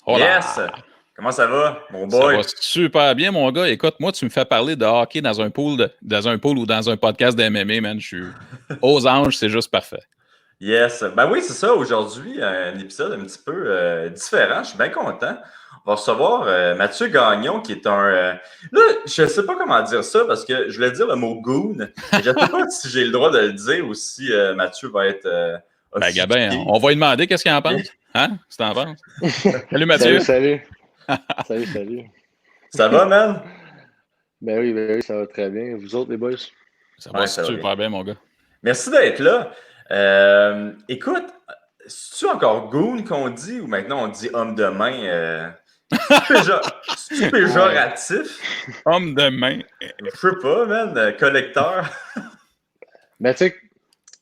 Hola! Yes! Comment ça va, mon Ça boy? va super bien, mon gars. Écoute, moi, tu me fais parler de hockey dans un pool ou dans un podcast de MMA, man. Je suis aux anges, c'est juste parfait. Yes. Ben oui, c'est ça. Aujourd'hui, un épisode un petit peu différent. Je suis bien content. On va recevoir Mathieu Gagnon, qui est un... Là, je ne sais pas comment dire ça, parce que je voulais dire le mot goon, mais je ne sais pas si j'ai le droit de le dire ou si Mathieu va être Ben, Gabin, offusqué. on va lui demander qu'est-ce qu'il en pense. Hein? Qu'est-ce que t'en penses? Salut, Salut, Mathieu. salut. Salut. Ça va, man? Ben oui, ça va très bien. Vous autres, les boys? Ça va Ouais, ça va bien. super bien, mon gars. Merci d'être là. Écoute, c'est-tu encore goon qu'on dit ou maintenant on dit homme de main? C'est-tu péjoratif? Homme de main. Je sais pas, man. Collecteur. Ben, tu sais,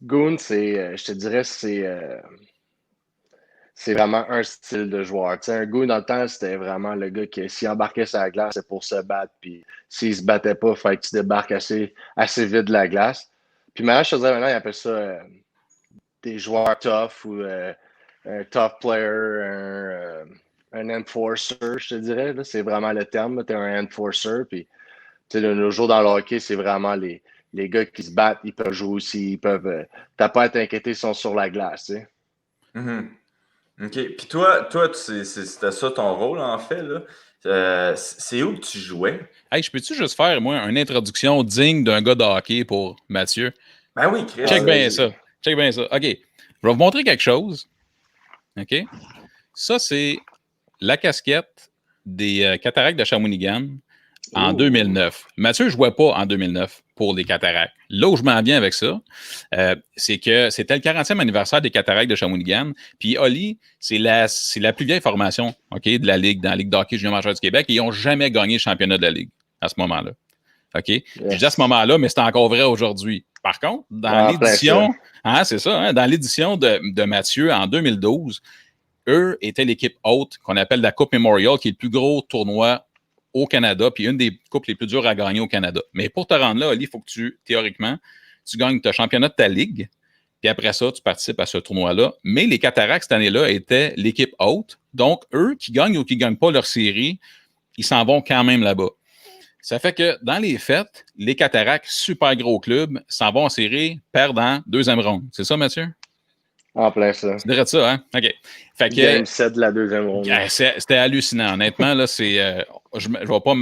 Goon, je te dirais, c'est vraiment un style de joueur. Tu sais, un Goon, dans le temps, c'était vraiment le gars qui, s'il embarquait sur la glace, c'est pour se battre. Puis s'il se battait pas, il fallait que tu débarques assez vite de la glace. Puis maintenant, je te dirais, maintenant, ils appellent ça des joueurs tough ou un tough player, un enforcer, je te dirais. Là. C'est vraiment le terme. Tu es un enforcer. Puis, tu sais, nos jours dans le hockey, c'est vraiment les gars qui se battent. Ils peuvent jouer aussi. Ils peuvent. T'as pas à t'inquiéter, ils sont sur la glace. Tu sais. Mhm. OK. Puis toi c'était ça ton rôle, en fait, là. C'est où que tu jouais? Hey, je peux-tu juste faire, moi, une introduction digne d'un gars de hockey pour Mathieu? Ben oui, Chris. Check bien vas-y. ça. Check bien ça. OK. Je vais vous montrer quelque chose. OK? Ça, c'est la casquette des Cataractes de Shawinigan en Ouh. 2009. Mathieu ne jouait pas en 2009 pour les Cataractes. Là où je m'en viens avec ça, c'est que c'était le 40e anniversaire des Cataractes de Shawinigan. Puis Oli, c'est la plus vieille formation, OK, de la Ligue, dans la Ligue d'hockey junior majeur du Québec. Et ils n'ont jamais gagné le championnat de la Ligue à ce moment-là. OK? Yes. Je dis à ce moment-là, mais c'est encore vrai aujourd'hui. Par contre, dans Ah, l'édition, c'est ça, hein, dans l'édition de Mathieu en 2012, eux étaient l'équipe haute qu'on appelle la Coupe Memorial, qui est le plus gros tournoi au Canada, puis une des coupes les plus dures à gagner au Canada. Mais pour te rendre là, Oli, il faut que théoriquement, tu gagnes ton championnat de ta ligue, puis après ça, tu participes à ce tournoi-là. Mais les Cataractes, cette année-là, étaient l'équipe haute. Donc, eux, qui gagnent ou qui ne gagnent pas leur série, ils s'en vont quand même là-bas. Ça fait que dans les fêtes, les Cataractes, super gros club, s'en vont en série, perdent en deuxième ronde. C'est ça, Mathieu? En plein ça. Tu dirais ça, hein? OK. Fait que, Game 7 de la deuxième ronde. c'était hallucinant. Honnêtement, là, je vais pas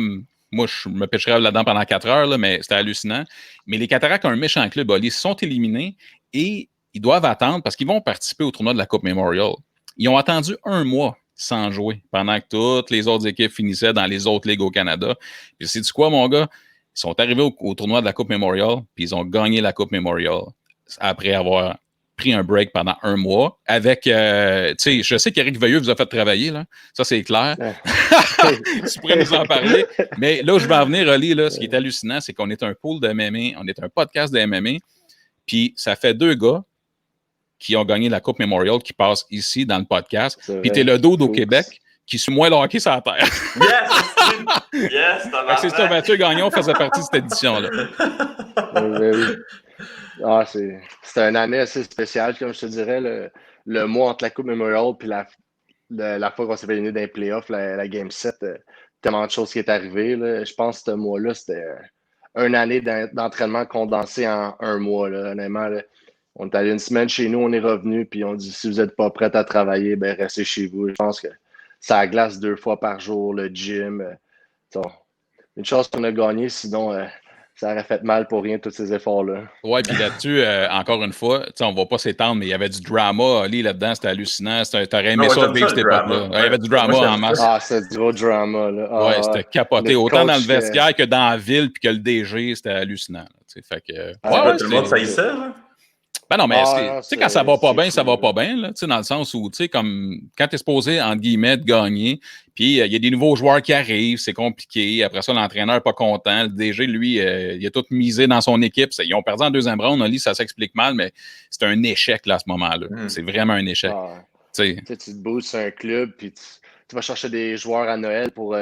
moi, je me pêcherais là-dedans pendant 4 heures, là, mais c'était hallucinant. Mais les Cataractes ont un méchant club. Ils sont éliminés et ils doivent attendre parce qu'ils vont participer au tournoi de la Coupe Memorial. Ils ont attendu 1 mois sans jouer pendant que toutes les autres équipes finissaient dans les autres ligues au Canada. Puis c'est du quoi, mon gars? Ils sont arrivés au tournoi de la Coupe Memorial puis ils ont gagné la Coupe Memorial après avoir pris un break pendant 1 mois avec, tu sais, je sais qu'Éric Veilleux vous a fait travailler, là. Ça, c'est clair. Tu pourrais nous en parler. Mais là où je vais en venir, Oli, là, ce qui est hallucinant, c'est qu'on est un pool de MMA, on est un podcast de MMA, puis ça fait 2 gars qui ont gagné la Coupe Memorial qui passent ici dans le podcast. Puis t'es le dude au Québec qui suit moins le hockey sur la terre. Yes! Yes, t'as C'est ça, Mathieu Gagnon faisait partie de cette édition-là. Oui. Ah, c'était une année assez spéciale, comme je te dirais. Le mois entre la Coupe Memorial et la fois qu'on s'est fait éliminé dans les playoffs, la Game 7, tellement de choses qui est arrivé. Là. Je pense que ce mois-là, c'était une année d'entraînement condensé en 1 mois. Là. Honnêtement, là, on est allé 1 semaine chez nous, on est revenu, puis on dit si vous n'êtes pas prêts à travailler, ben restez chez vous. Je pense que ça glace 2 fois par jour, le gym. Une chance qu'on a gagné, sinon ça aurait fait mal pour rien, tous ces efforts-là. Ouais, puis là-dessus, encore une fois, on ne va pas s'étendre, mais il y avait du drama, Ali, là-dedans, c'était hallucinant. T'aurais aimé ça vivre cette époque-là. Il y avait du drama en masse. Ah, c'est du gros drama, là. Ouais, c'était capoté. Autant dans le vestiaire que dans la ville, puis que le DG, c'était hallucinant. Fait que, tout le monde faillissait, là? Ben non, mais tu sais, quand ça va pas bien, ça va pas bien, là, dans le sens où, tu sais, comme quand tu es supposé, entre guillemets, de gagner, puis il y a des nouveaux joueurs qui arrivent, c'est compliqué. Après ça, l'entraîneur n'est pas content. Le DG, lui, il a tout misé dans son équipe. Ils ont perdu en 2e round. Oli, ça s'explique mal, mais c'est un échec, là, à ce moment-là. C'est vraiment un échec. Tu te boostes un club, puis tu vas chercher des joueurs à Noël pour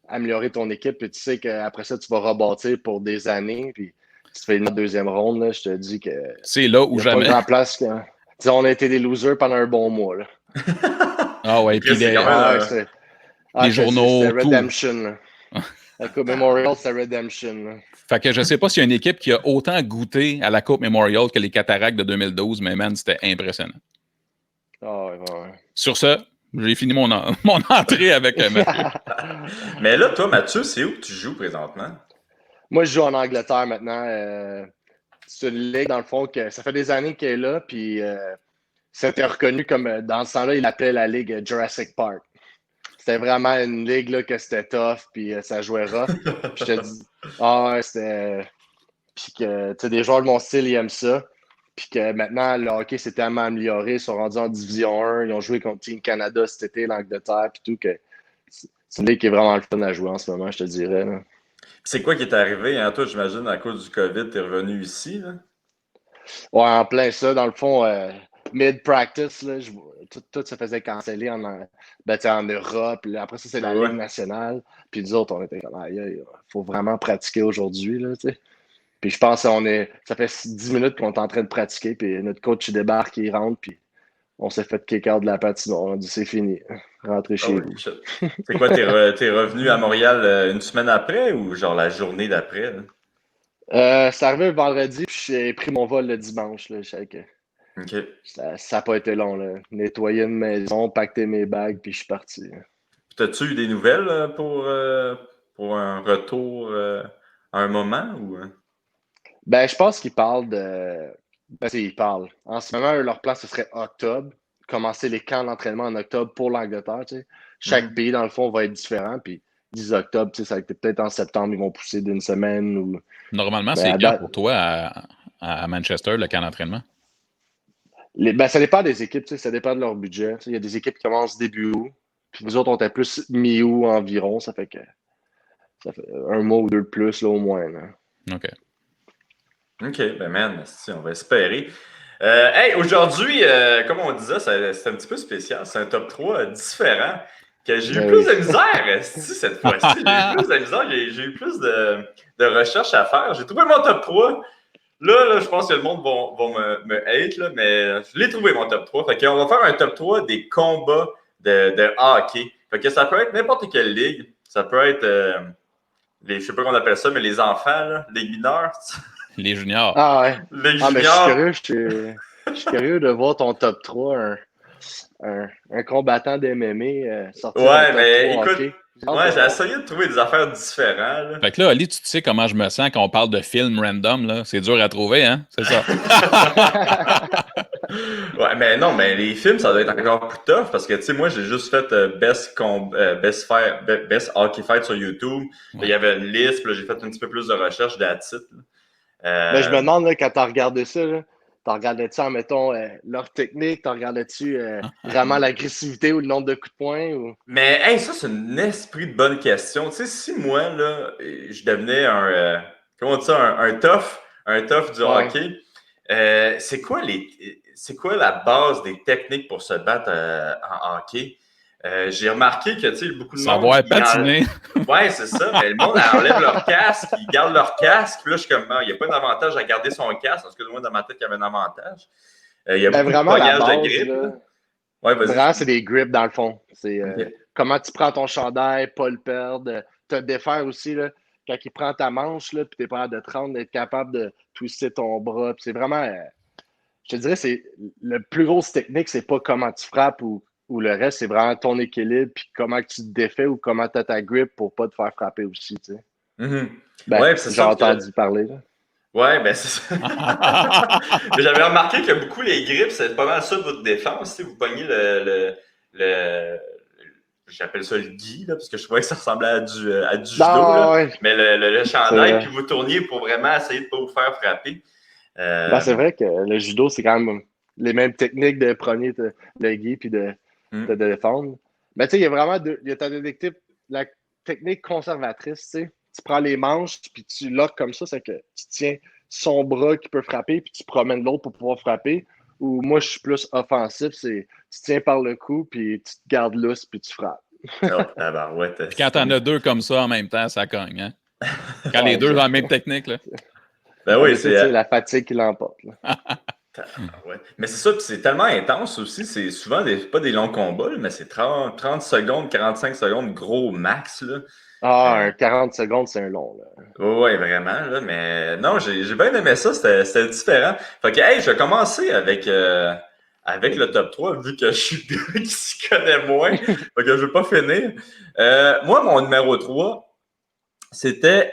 améliorer ton équipe, puis tu sais qu'après ça, tu vas rebâtir pour des années, puis tu te fais une 2e ronde, là, je te dis que c'est là où jamais. Pas grand place que... on a été des losers pendant un bon mois. Là. Ah ouais, puis C'est les, quand même, les journaux, c'était tout. Redemption. Là. La Coupe Memorial, c'était Redemption. Là. Fait que je ne sais pas s'il y a une équipe qui a autant goûté à la Coupe Memorial que les Cataractes de 2012, mais man, c'était impressionnant. Ah ouais. Sur ce, j'ai fini mon entrée avec Mathieu. Mais là, toi, Mathieu, c'est où que tu joues présentement? Moi, je joue en Angleterre maintenant. C'est une ligue, dans le fond, que ça fait des années qu'elle est là, puis c'était reconnu comme, dans ce temps-là, il appelait la ligue Jurassic Park. C'était vraiment une ligue là, que c'était tough, puis ça jouait rough. Puis je te dis, c'était. Puis que, tu sais, des joueurs de mon style, ils aiment ça. Puis que maintenant, le hockey s'est tellement amélioré, ils sont rendus en Division 1, ils ont joué contre Team Canada cet été, l'Angleterre, puis tout, que c'est une ligue qui est vraiment le fun à jouer en ce moment, je te dirais. Là. C'est quoi qui est arrivé? Hein? Toi, j'imagine, à cause du COVID, t'es revenu ici, là? Ouais, en plein ça, dans le fond, mid-practice, là, tout se faisait canceller en Europe. Là, après ça, c'est la Ouais. Ligue nationale. Puis nous autres, on était comme, il faut vraiment pratiquer aujourd'hui, là, tu sais. Puis je pense ça fait 10 minutes qu'on est en train de pratiquer, puis notre coach il débarque, il rentre, puis on s'est fait kick-out de la patinoire. On a dit c'est fini, rentrez chez vous. C'est quoi, t'es revenu à Montréal une semaine après ou genre la journée d'après? C'est arrivé le vendredi, puis j'ai pris mon vol le dimanche. Là, OK. ça n'a pas été long. Là. Nettoyer une maison, pacter mes bagues, puis je suis parti. T'as-tu eu des nouvelles pour un retour à un moment ou? Ben, je pense qu'ils parlent de. Ben, ils parlent. En ce moment, leur plan, ce serait octobre. Commencer les camps d'entraînement en octobre pour l'Angleterre. Tu sais. Chaque pays, dans le fond, va être différent. Puis 10 octobre, tu sais, ça va être peut-être en septembre, ils vont pousser d'une semaine. Ou... Normalement, Ben, c'est à quand date- pour toi à Manchester, le camp d'entraînement? Ben, ça dépend des équipes, tu sais, ça dépend de leur budget. Tu sais, il y a des équipes qui commencent début août. Puis nous autres, on était plus mi-août environ. Ça fait un mois ou deux de plus, là, au moins. Là. OK. OK, ben man, on va espérer. Hey, aujourd'hui, comme on disait, c'est un petit peu spécial. C'est un top 3 différent. Que j'ai eu Ben plus oui. de misère cette fois-ci. J'ai eu plus de misère, j'ai eu plus de recherches à faire. J'ai trouvé mon top 3. Là, je pense que le monde va me hate, là, mais je l'ai trouvé mon top 3. Fait qu'on va faire un top 3 des combats de hockey. Fait que ça peut être n'importe quelle ligue. Ça peut être, je sais pas comment on appelle ça, mais les enfants, là, les mineurs. Les juniors. Ah ouais. Les Ah, mais juniors. je suis curieux de voir ton top 3, un combattant d'MMA sortir un Ouais, top mais 3 écoute, hockey. j'ai essayé de trouver des affaires différentes. Là. Fait que là, Ali, tu sais comment je me sens quand on parle de films random, là? C'est dur à trouver, hein? C'est ça. Ouais, mais non, mais les films, ça doit être encore plus tough parce que, tu sais, moi, j'ai juste fait Best Hockey Fight sur YouTube. Là, il y avait une liste, puis là, j'ai fait un petit peu plus de recherche titre. Mais je me demande, là, quand tu as regardé ça, t'en regardais-tu en, mettons, leur technique, t'en regardais-tu vraiment l'agressivité ou le nombre de coups de poing? Ou... Mais, hey, ça, c'est un esprit de bonne question. Tu sais, si moi, là, je devenais comment on dit ça, un tough du Ouais. hockey, c'est quoi la base des techniques pour se battre en hockey? J'ai remarqué que, tu sais, beaucoup de Savoir monde... patiner. Ouais, c'est ça. Mais le monde enlève leur casque, ils gardent leur casque. Puis là, je suis comme, il n'y a pas d'avantage à garder son casque. Parce que moi, dans ma tête, il y avait un avantage. Il y a beaucoup de vraiment, la pognage base, de grippe. là, Ouais, vas-y. vraiment, c'est des grips, dans le fond. C'est Ok. comment tu prends ton chandail, pas le perdre, te défaire aussi, là, quand il prend ta manche, là, puis t'es pas capable de te rendre, d'être capable de twister ton bras. Puis c'est vraiment... je te dirais, c'est le plus grosse technique, c'est pas comment tu frappes ou le reste, c'est vraiment ton équilibre, puis comment tu te défais ou comment tu as ta grip pour pas te faire frapper aussi, tu sais. Mhm. Ben, Ouais, c'est j'ai ça. entendu parler, là. Ouais, ben c'est ça. Mais j'avais remarqué que beaucoup les grips, c'est pas mal ça de votre défense. Si vous pognez j'appelle ça le gi, là, parce que je trouvais que ça ressemblait à du judo, là. Ouais. Mais le chandail, puis vous tourniez pour vraiment essayer de ne pas vous faire frapper. Ben, c'est vrai que le judo, c'est quand même les mêmes techniques de premier le gi puis de défendre. Mais tu sais, il y a vraiment il y a ta technique, la technique conservatrice, tu sais. Tu prends les manches, puis tu locks comme ça, c'est que tu tiens son bras qui peut frapper, puis tu promènes l'autre pour pouvoir frapper. Ou moi, je suis plus offensif, c'est tu tiens par le cou, puis tu te gardes lousse, puis tu frappes. Oh, tabarouette. Puis quand t'en as deux comme ça en même temps, ça cogne, hein? Quand Ouais, les deux exact. dans la même technique, là. Ben oui, c'est c'est. la fatigue qui l'emporte. Là. Ouais. Mais c'est ça, puis c'est tellement intense aussi. C'est souvent pas des longs combats, là, mais c'est 30 secondes, 45 secondes, gros max. Là. Un 40 secondes, c'est un long. Là. Ouais, vraiment. Là, mais non, j'ai bien aimé ça. C'était différent. Fait que, hey, je vais commencer avec le top 3, vu que je suis le gars qui s'y connaît moins. Fait que je vais pas finir. Moi, mon numéro 3, c'était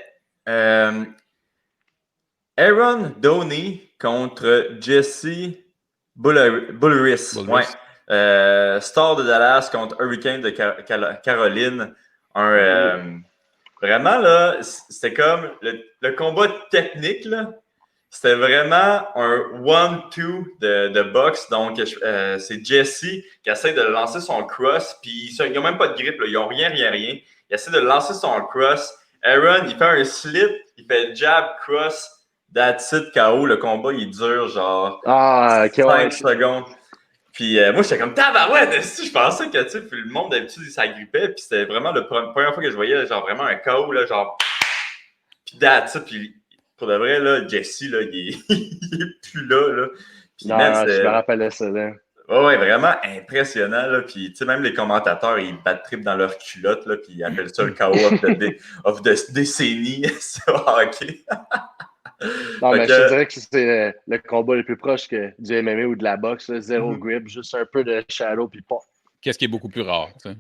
Aaron Downey contre Jesse Bullris. Ouais. Star de Dallas contre Hurricane de Caroline. Vraiment, là, c'était comme le combat technique, là. C'était vraiment un 1-2 de boxe. Donc, c'est Jesse qui essaie de lancer son cross. Puis, ils n'ont même pas de grip. Là. Ils n'ont rien. Il essaie de lancer son cross. Aaron, il fait un slip. Il fait jab, cross. That's it, KO. Le combat, il dure genre 5 secondes. Puis moi, j'étais comme tabarouette. Si je pensais que, tu sais, le monde d'habitude, il s'agrippait. Puis c'était vraiment la première fois que je voyais, genre, vraiment un KO, là, genre. Puis that's it. Puis pour de vrai, là, Jesse, là, il est plus là. Là. Puis, je me rappelais ça. Là. Ouais, vraiment impressionnant. Là. Puis, tu sais, même les commentateurs, ils battent trip dans leur culotte, là, puis ils appellent ça le KO of the décennie. C'est hockey. Non, mais je te dirais que c'est le combat le plus proche que du MMA ou de la boxe. Là. Zéro grip, juste un peu de shadow, puis pas. Qu'est-ce qui est beaucoup plus rare, tu sais?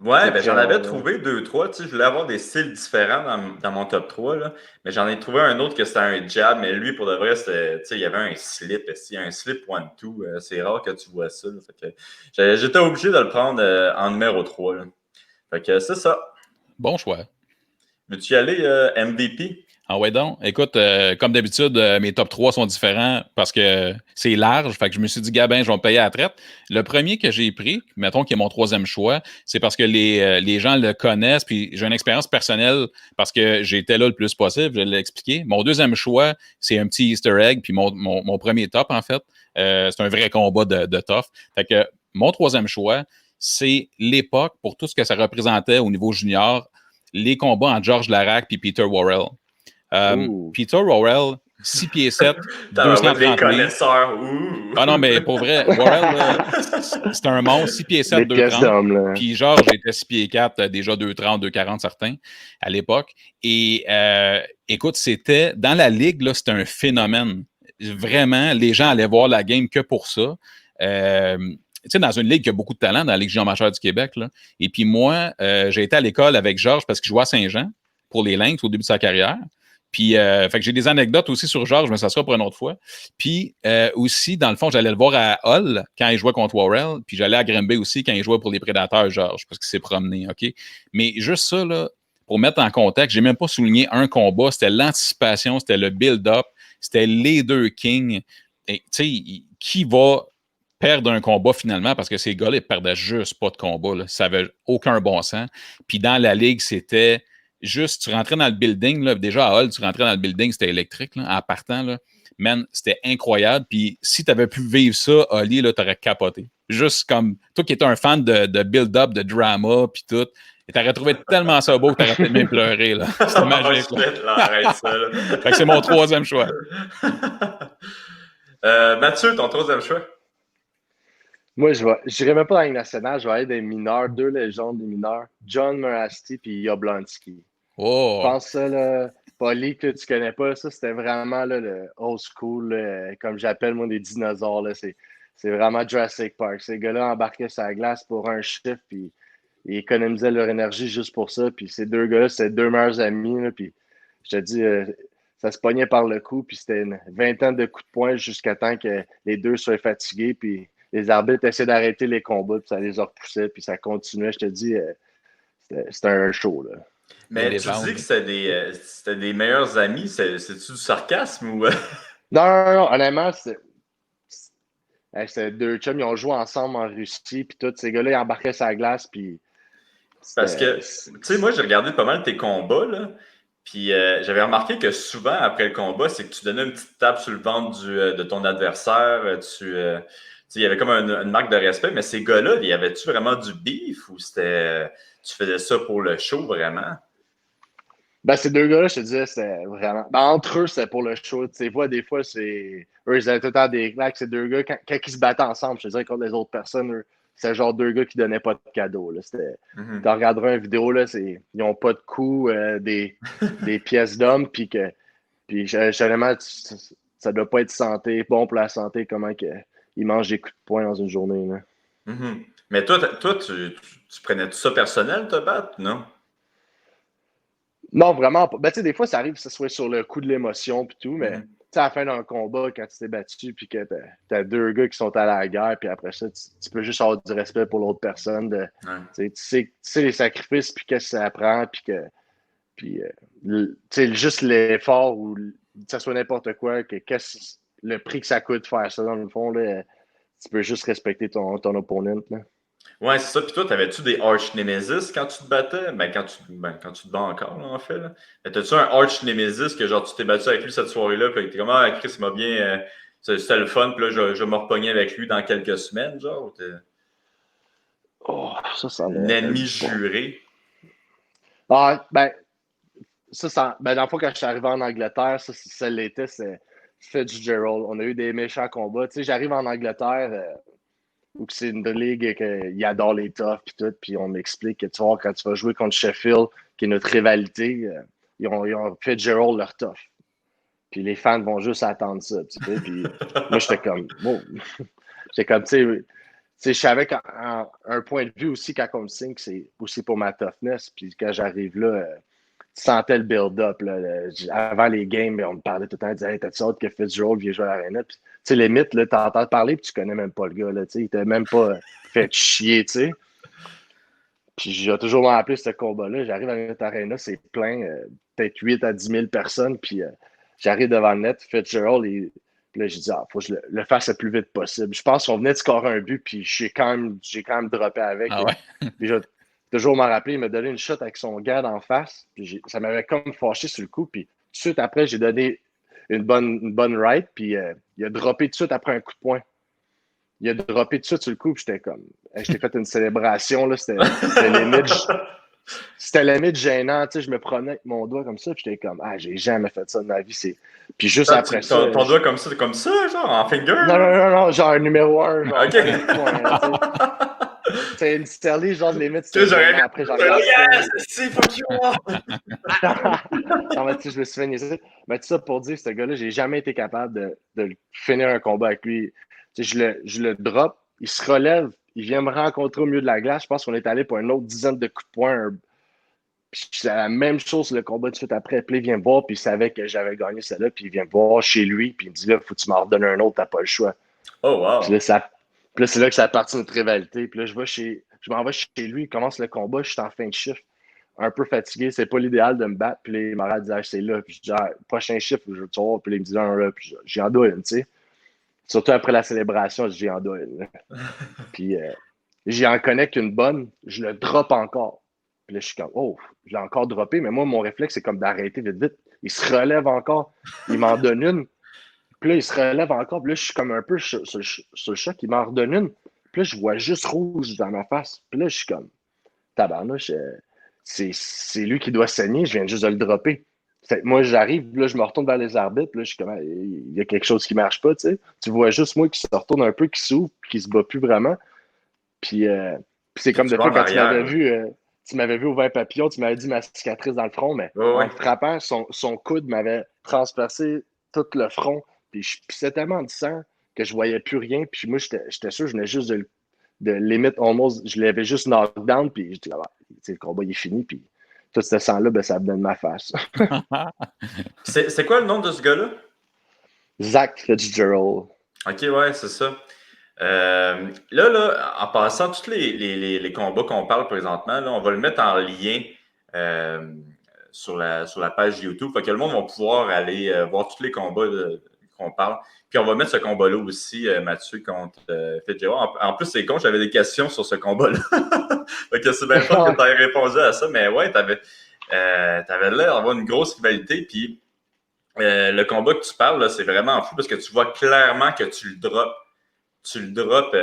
Ouais, ben j'en avais trouvé 2-3. Tu sais, je voulais avoir des styles différents dans mon top 3. Là. Mais j'en ai trouvé un autre que c'était un jab. Mais lui, pour de vrai, c'était, tu sais, il y avait un slip. Un slip 1-2. C'est rare que tu vois ça. Là. Fait que j'étais obligé de le prendre en numéro 3. Là. Fait que c'est ça. Bon choix. Veux-tu y aller MVP? Ah ouais donc. Écoute, comme d'habitude, mes top 3 sont différents parce que c'est large. Fait que je me suis dit, Gabin, je vais me payer à la traite. Le premier que j'ai pris, mettons qui est mon troisième choix, c'est parce que les gens le connaissent, puis j'ai une expérience personnelle parce que j'étais là le plus possible, je l'ai expliqué. Mon deuxième choix, c'est un petit Easter egg, puis mon premier top, en fait. C'est un vrai combat de tough. Fait que mon troisième choix, c'est l'époque, pour tout ce que ça représentait au niveau junior, les combats entre Georges Larac et Peter Worrell. Peter Worrell, 6 pieds 7, 230 les connaisseurs. Ah non, mais pour vrai, Worrell, c'est un monstre, 6 pieds 7, 230. Puis Georges était 6 pieds 4, déjà 230, 240 certains à l'époque. Et écoute, c'était dans la ligue, là, c'était un phénomène. Vraiment, les gens allaient voir la game que pour ça. Tu sais, dans une ligue qui a beaucoup de talent, dans la Ligue junior majeure du Québec. Là. Et puis moi, j'ai été à l'école avec Georges parce qu'il jouait à Saint-Jean pour les Lynx au début de sa carrière. Puis, fait que j'ai des anecdotes aussi sur Georges, mais ça sera pour une autre fois. Puis, aussi, dans le fond, j'allais le voir à Hull quand il jouait contre Worrell. Puis, j'allais à Granby aussi quand il jouait pour les Prédateurs, Georges, parce qu'il s'est promené, OK? Mais juste ça, là, pour mettre en contexte, j'ai même pas souligné un combat. C'était l'anticipation, c'était le build-up, c'était les deux kings. Et, tu sais, qui va perdre un combat finalement? Parce que ces gars-là, ils perdaient juste pas de combat. Là. Ça avait aucun bon sens. Puis, dans la ligue, c'était... Juste, tu rentrais dans le building, là, déjà à Hull, tu rentrais dans le building, c'était électrique, là, en partant, là. Man, c'était incroyable. Puis si tu avais pu vivre ça, Oli, tu aurais capoté. Juste comme, toi qui étais un fan de build-up, de drama, puis tout, tu aurais trouvé tellement ça beau que tu aurais peut-être même pleuré. Là. C'était magique. Fait que c'est mon troisième choix. Mathieu, ton troisième choix? Moi, je n'irai même pas dans la Ligue nationale, je vais aller des mineurs, deux légendes des mineurs, John Morasti et Yablonski. Oh. Je pense ça, là, Polly, que tu connais pas, ça, c'était vraiment là, le old school, là, comme j'appelle moi des dinosaures. Là, c'est vraiment Jurassic Park. Ces gars-là embarquaient sur la glace pour un chiffre, puis ils économisaient leur énergie juste pour ça. Puis ces deux gars-là, c'était deux meilleurs amis. Là, puis je te dis, ça se pognait par le cou, puis c'était une vingtaine de coups de poing jusqu'à temps que les deux soient fatigués, puis les arbitres essaient d'arrêter les combats, puis ça les repoussait, puis ça continuait. Je te dis, c'était un show, là. Mais tu dis que c'était des meilleurs amis. C'est-tu du sarcasme ou... Non, honnêtement, c'était deux chums. Ils ont joué ensemble en Russie, puis tous ces gars-là, ils embarquaient sur la glace, puis... Parce que, tu sais, moi, j'ai regardé pas mal tes combats, là, puis j'avais remarqué que souvent, après le combat, c'est que tu donnais une petite tape sur le ventre de ton adversaire, il y avait comme une marque de respect, mais ces gars-là, y avait-tu vraiment du beef ou tu faisais ça pour le show, vraiment? Ben, ces deux gars-là, je te disais, c'était vraiment. Ben, entre eux, c'était pour le show. Tu sais, des fois, c'est. Eux, ils avaient tout le temps des claques. Ces deux gars, quand ils se battaient ensemble, je te dirais, contre les autres personnes, eux, c'est genre deux gars qui donnaient pas de cadeaux. Là. C'était... Tu regarderas une vidéo, là, ils n'ont pas de coups, des pièces d'hommes, puis généralement, ça doit pas être bon pour la santé, comment ils mangent des coups de poing dans une journée. Là. Mais toi, tu prenais tout ça personnel, te battre, non? Non, vraiment pas. Ben, tu sais, des fois, ça arrive que ce soit sur le coup de l'émotion puis tout, mais tu sais, à la fin d'un combat, quand tu t'es battu puis que t'as deux gars qui sont à la guerre, puis après ça, tu peux juste avoir du respect pour l'autre personne. Tu sais les sacrifices puis qu'est-ce que ça prend, puis tu sais, juste l'effort ou que ça soit n'importe quoi, le prix que ça coûte de faire ça, dans le fond, là, tu peux juste respecter ton opponent. Là. Ouais, c'est ça. Puis toi, t'avais-tu des arch nemesis quand tu te battais? Quand tu te bats encore, là, en fait. Là. Mais t'as-tu un arch nemesis que genre tu t'es battu avec lui cette soirée-là, puis t'es comme ah Chris m'a bien. C'était le fun, puis là, je vais me repogner avec lui dans quelques semaines, genre. Oh, ça Un ennemi juré. Ah, ben, ben, dans le fond, quand je suis arrivé en Angleterre, ça l'était, c'est Fitzgerald. On a eu des méchants combats. Tu sais, j'arrive en Angleterre, où c'est une ligue qu'ils adorent les toughs puis tout, puis on m'explique que tu vois, quand tu vas jouer contre Sheffield, qui est notre rivalité, ils ont Fitzgerald leur tough. Puis les fans vont juste attendre ça, tu sais. Puis moi, j'étais comme, wow. J'étais comme, tu sais, je savais qu'un point de vue aussi, quand on me signe, c'est aussi pour ma toughness. Puis quand j'arrive là, tu sentais le build-up. Avant les games, on me parlait tout le temps, on disait hey, t'as-tu hâte que Fitzgerald vienne jouer à l'arena? Puis, tu sais, les mythes, t'entends parler, puis tu connais même pas le gars. Là, il t'a même pas fait chier, tu sais. Puis j'ai toujours rappelé ce combat-là. J'arrive à notre arena, c'est plein, peut-être 8 à 10 000 personnes. Puis j'arrive devant le net, Fitzgerald, puis là, j'ai dit, faut que je le fasse le plus vite possible. Je pense qu'on venait de scorer un but, puis j'ai quand même droppé avec. Ah ouais? Puis j'ai toujours m'en rappelé, il m'a donné une shot avec son gars en face. Puis ça m'avait comme fâché sur le coup. Puis tout de suite après, j'ai donné une bonne right. Puis il a droppé tout de suite après un coup de poing. Il a droppé tout de suite sur le coup. Puis j'étais comme, je t'ai fait une célébration. Là, c'était limite gênant. Tu sais, je me prenais avec mon doigt comme ça. Puis j'étais comme, j'ai jamais fait ça de ma vie. Puis juste après ça. Ton doigt comme ça, genre en finger? Non, genre un numéro 1. Genre, ok. C'est une Sterling, genre de limite. Après, j'en ai yes, c'est fuck you. Non, mais tu sais, je me suis fait niaiser. Mais tout ça pour dire, ce gars-là, j'ai jamais été capable de finir un combat avec lui. Tu sais, je le drop, il se relève, il vient me rencontrer au milieu de la glace. Je pense qu'on est allé pour une autre dizaine de coups de poing. Puis c'est la même chose le combat de suite après. Puis il vient me voir, puis il savait que j'avais gagné celle-là, puis il vient me voir chez lui, puis il me dit là, faut que tu m'en redonnes un autre, t'as pas le choix. Oh wow. Puis là, c'est là que ça a parti notre rivalité. Puis là, je m'en vais chez lui, il commence le combat, je suis en fin de shift, un peu fatigué, c'est pas l'idéal de me battre. Puis les marades disent c'est là. Puis je dis prochain shift, je veux te voir. Puis là, il me dit là, puis j'y en dois une, tu sais. Surtout après la célébration, j'y en dois une. Puis j'y en connecte une bonne, je le drop encore. Puis là, je suis comme, oh, je l'ai encore droppé, mais moi, mon réflexe, c'est comme d'arrêter vite. Il se relève encore, il m'en donne une. Puis là, il se relève encore. Puis là, je suis comme un peu sur le choc. Il m'en redonne une. Puis là, je vois juste rouge dans ma face. Puis là, je suis comme, tabarnouche, c'est lui qui doit saigner. Je viens juste de le dropper. Moi, j'arrive, là, je me retourne vers les arbitres. Puis là, je suis comme, il y a quelque chose qui marche pas, tu sais. Tu vois juste moi qui se retourne un peu, qui s'ouvre, puis qui se bat plus vraiment. Puis c'est comme de fois quand tu m'avais vu au vert papillon, tu m'avais dit ma cicatrice dans le front, mais en frappant, son coude m'avait transpercé tout le front. Puis je pissais tellement de sang que je voyais plus rien. Puis moi, j'étais sûr, je venais juste de limite almost, je l'avais juste knockdown. Puis je dis, le combat il est fini. Puis tout ce sang-là, ben, ça venait de ma face. C'est quoi le nom de ce gars-là? Zach Fitzgerald. Ok, ouais, c'est ça. Là, en passant tous les combats qu'on parle présentement, là, on va le mettre en lien sur la page YouTube. Fait que le monde va pouvoir aller voir tous les combats qu'on parle. Puis on va mettre ce combat-là aussi, Mathieu, contre Fitzgerald. En plus, c'est con, j'avais des questions sur ce combat-là. Fait que c'est bien fun que tu aies répondu à ça. Mais ouais, t'avais l'air d'avoir une grosse rivalité. Puis le combat que tu parles, là, c'est vraiment fou parce que tu vois clairement que tu le drops. Tu drops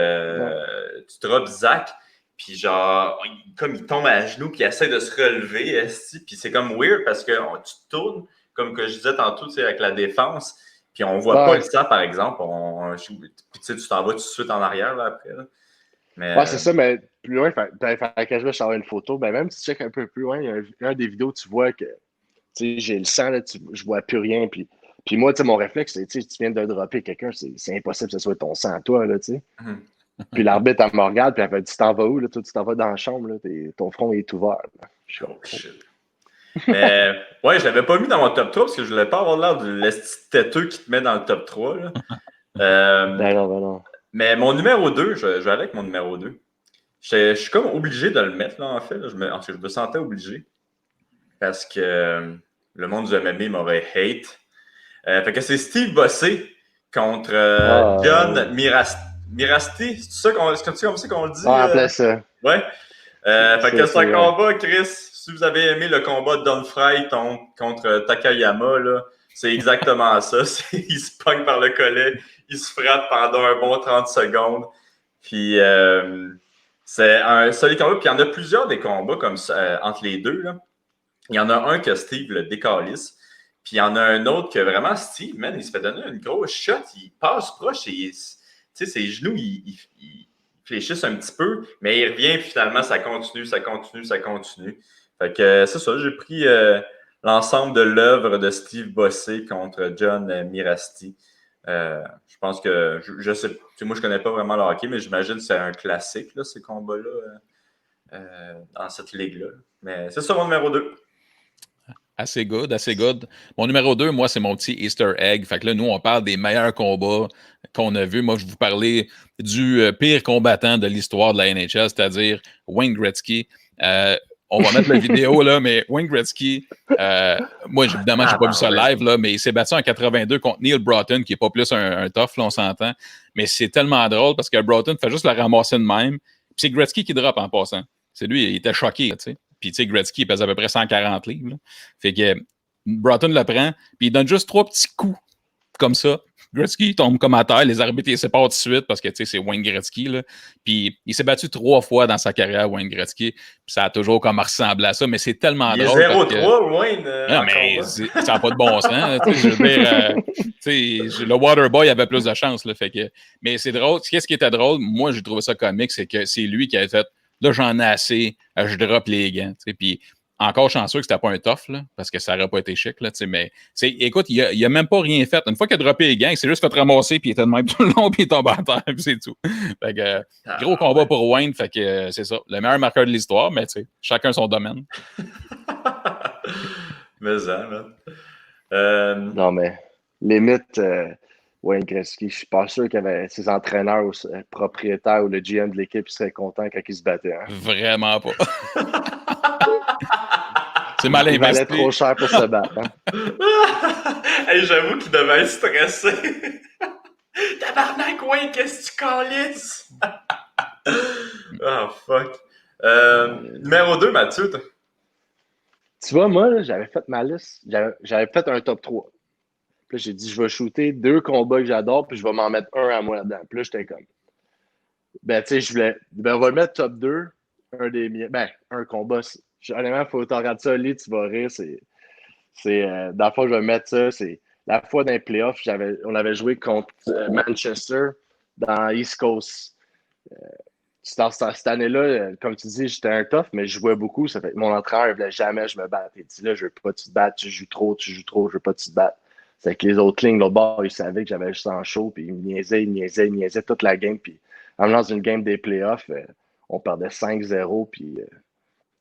Zach. Puis genre, comme il tombe à genoux, puis il essaie de se relever, esti, puis c'est comme weird parce que tu te tournes, comme que je disais tantôt, tu sais, avec la défense, puis on voit pas le sang, par exemple. Puis tu t'en vas tout de suite en arrière, là, après. Là. Mais, Ouais, c'est ça, mais plus loin, quand je vais chercher une photo, ben même si tu checkes un peu plus loin, il y a des vidéos, tu vois que j'ai le sang, là, je vois plus rien. Puis moi, mon réflexe, c'est tu viens de dropper quelqu'un, c'est impossible que ce soit ton sang à toi. Là, Puis l'arbitre, elle me regarde, puis elle fait: tu t'en vas où? Là? Toi, tu t'en vas dans la chambre, là, ton front est ouvert. Là. Je suis oh, shit. Mais ouais, je l'avais pas mis dans mon top 3 parce que je voulais pas avoir l'air de l'esti têteux qui te met dans le top 3. Là. Ben non. Mais mon numéro 2, je vais aller avec mon numéro 2. Je suis comme obligé de le mettre, là, en fait. Là. Je me sentais obligé. Parce que le monde du MMA m'aurait hate. Fait que c'est Steve Bossé contre John Mirasti. C'est ça comme ça qu'on le dit? Ah, appelez ça. Ouais. Fait que c'est un combat, Chris. Si vous avez aimé le combat de Don Fry contre Takayama, là, c'est exactement ça. Il se pogne par le collet, il se frappe pendant un bon 30 secondes. Puis c'est un solide combat. Puis il y en a plusieurs des combats comme ça, entre les deux. Là. Il y en a un que Steve le décalisse. Puis il y en a un autre que vraiment Steve, man, il se fait donner une grosse shot. Il passe proche et ses genoux, ils fléchissent un petit peu, mais il revient puis finalement, ça continue. Fait que c'est ça, j'ai pris l'ensemble de l'œuvre de Steve Bossé contre John Mirasti. Je pense que, je sais, moi je connais pas vraiment le hockey, mais j'imagine que c'est un classique, là, ces combats-là, dans cette ligue-là. Mais c'est ça mon numéro 2. Assez good. Mon numéro 2, moi, c'est mon petit Easter egg. Fait que là, nous, on parle des meilleurs combats qu'on a vus. Moi, je vous parlais du pire combattant de l'histoire de la NHL, c'est-à-dire Wayne Gretzky. On va mettre la vidéo, là, mais Wayne Gretzky, moi, évidemment, je n'ai pas vu ça live, là, mais il s'est battu en 82 contre Neil Broughton, qui n'est pas plus un tough, là, on s'entend. Mais c'est tellement drôle parce que Broughton fait juste la ramasser de même. Puis c'est Gretzky qui drop en passant. C'est lui, il était choqué, tu sais. Puis, tu sais, Gretzky, il pèse à peu près 140 livres. Là. Fait que Broughton le prend, puis il donne juste 3 petits coups comme ça. Gretzky tombe comme à terre, les arbitres les séparent tout de suite parce que, tu sais, c'est Wayne Gretzky. Là. Puis, il s'est battu 3 fois dans sa carrière, Wayne Gretzky. Puis, ça a toujours comme ressemblé à ça, mais c'est tellement drôle. Il est 0-3, Wayne. Non, mais ça n'a pas de bon sens. Je veux dire, le Waterboy avait plus de chance. Là, fait que, mais c'est drôle. Qu'est-ce qui était drôle? Moi, j'ai trouvé ça comique, c'est que c'est lui qui a fait: là, j'en ai assez, je drop les gants. Puis, encore chanceux que c'était pas un tough, là, parce que ça n'aurait pas été chic. Là, mais écoute, il a même pas rien fait. Une fois qu'il a droppé les gants, il s'est juste fait ramasser, puis il était de même tout le long, puis il tombe à terre, puis c'est tout. Fait que, gros combat pour Wayne, fait que c'est ça. Le meilleur marqueur de l'histoire, mais chacun son domaine. Mais ça, man. Non, mais limite, Wayne Gretzky, je suis pas sûr qu'avec ses entraîneurs ou ses propriétaires ou le GM de l'équipe, il serait content quand il se battait. Hein? Vraiment pas. C'est mal investi. Il valait trop cher pour se battre. Hein? Hey, j'avoue qu'il devait être stressé. Tabarnak, Wayne, qu'est-ce que tu calisses? Oh, fuck. Numéro 2, Mathieu. Tu vois, moi, là, j'avais fait ma liste. J'avais fait un top 3. Puis là, j'ai dit, je vais shooter 2 combats que j'adore, puis je vais m'en mettre un à moi là-dedans. Puis là, j'étais comme, ben, tu sais, je voulais, ben, on va le mettre top 2. Un des miens. Ben, un combat. Honnêtement, il faut t'en regarder ça, Lee, tu vas rire. Dans le fond, je vais mettre ça. C'est la fois dans les playoffs, on avait joué contre Manchester dans East Coast. Cette année-là, comme tu dis, j'étais un tough, mais je jouais beaucoup. Ça fait que mon entraîneur ne voulait jamais que je me batte. Il dit là, je veux pas que tu te battes, tu joues trop, je veux pas que tu te battes. C'est que les autres lignes, l'autre bord, ils savaient que j'avais juste en show, puis ils me niaisaient toute la game. Puis en venant dans une game des playoffs, on perdait 5-0, puis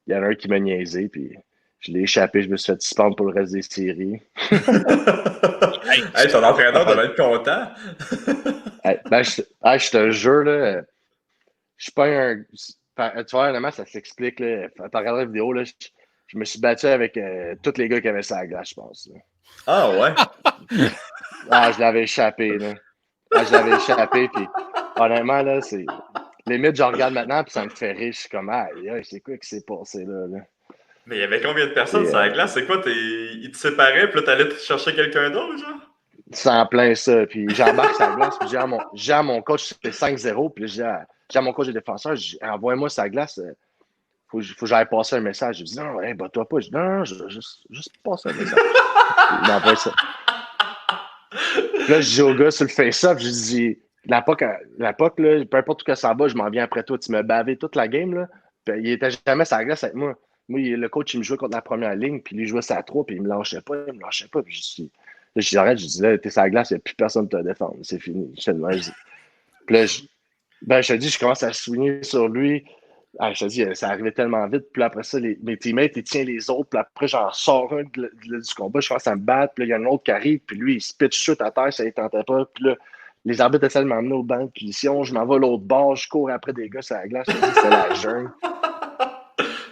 il y en a un qui m'a niaisé, puis je l'ai échappé, je me suis fait suspendre pour le reste des séries. Hey, ton entraîneur devait être content. Je te jure, là, je suis pas un... Tu vois, honnêtement, ça s'explique. Tu regarderas la vidéo, là, je me suis battu avec tous les gars qui avaient ça à la glace, je pense. Là. Ah ouais? Je l'avais échappé, là. Je l'avais échappé, puis honnêtement, là, c'est... Limite, je regarde maintenant, puis ça me fait rire. Je suis comme, c'est quoi qui s'est passé là? Mais il y avait combien de personnes sur la glace? C'est quoi? Ils te séparaient, puis là, t'allais chercher quelqu'un d'autre, genre? C'est en plein ça. Puis j'embarque sur la glace, puis j'ai à mon coach, c'était 5-0, puis là, j'ai à mon coach de défenseur, je dis, envoie-moi sa glace. Faut que j'aille passer un message. Je dis, non, hey, bats-toi pas. Je dis, non, je vais juste passer un message. Il m'envoie ça. Là, je dis au gars sur le face-up, je dis, la POC, là, peu importe où que ça va, je m'en viens après toi. Tu m'as bavé toute la game, là. Puis, il était jamais sur la glace avec moi. Moi, le coach, il me jouait contre la première ligne, puis lui, il jouait sur la 3, puis il me lâchait pas, Puis je dis, arrête, je dis, là, t'es sur la glace, il n'y a plus personne pour te défendre. C'est fini. Je te dis. Puis là, je te dis, je commence à souligner sur lui. Ah, je te dis, ça arrivait tellement vite. Puis après ça, mes teammates, ils tiennent les autres. Puis après, j'en sors un du combat. Je commence à me battre. Puis là, il y a un autre qui arrive. Puis lui, il se pitch shoot à terre. Ça ne tentait pas. Puis là, les arbitres essaient de m'emmener au banc de punition. Je m'en vais à l'autre bord. Je cours après des gars sur la glace. Je te dis, c'était la jungle.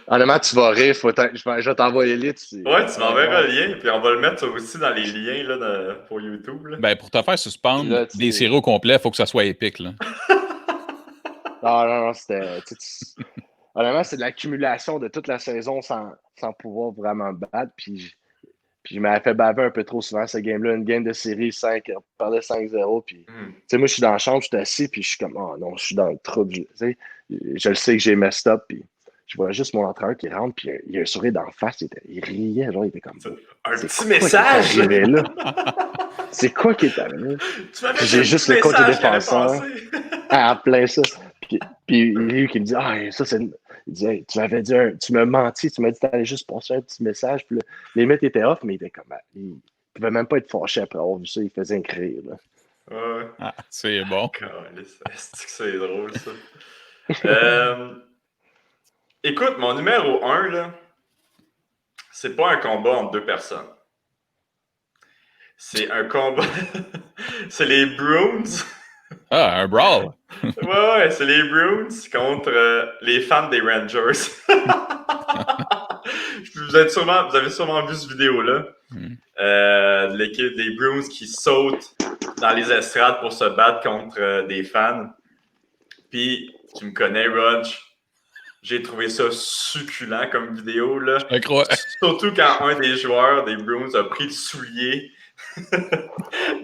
Honnêtement, tu vas rire. Je vais t'envoyer les. Ouais, tu m'enverras le lien. Puis on va le mettre aussi dans les liens là, pour YouTube. Là. Ben, pour te faire suspendre Là, des séries au complet, il faut que ça soit épique. Là. Non, c'était. Honnêtement, c'est de l'accumulation de toute la saison sans pouvoir vraiment me battre. Puis je m'avais fait baver un peu trop souvent ce game-là. Une game de série 5, on parlait 5-0. Puis, moi, je suis dans la chambre, je suis assis, puis je suis comme, oh non, je suis dans le trouble. Je le sais que j'ai messed up. Puis je vois juste mon entraîneur qui rentre, puis il a un sourire d'en face. Il riait, genre, il était comme. Un petit message! C'est quoi qui est arrivé? J'ai juste le coach de défenseur. En plein ça. Puis lui qui me dit, ah, ça c'est. Il dit, hey, tu m'as menti, tu m'as dit que tu allais juste passer un petit message. Puis là, les mecs étaient off, mais il était comme. Il ne pouvait même pas être fâché après avoir vu ça, il faisait écrire. Là. Ouais. Ah, c'est bon. C'est drôle, ça. Écoute, mon numéro 1, là, c'est pas un combat entre deux personnes. C'est un combat. C'est les Bruins. Ah, un brawl. Ouais, c'est les Bruins contre les fans des Rangers. Vous avez sûrement vu cette vidéo-là. De l'équipe des Bruins qui sautent dans les estrades pour se battre contre des fans. Puis, tu me connais, Rog. J'ai trouvé ça succulent comme vidéo. Là. Je crois. Surtout quand un des joueurs des Bruins a pris le soulier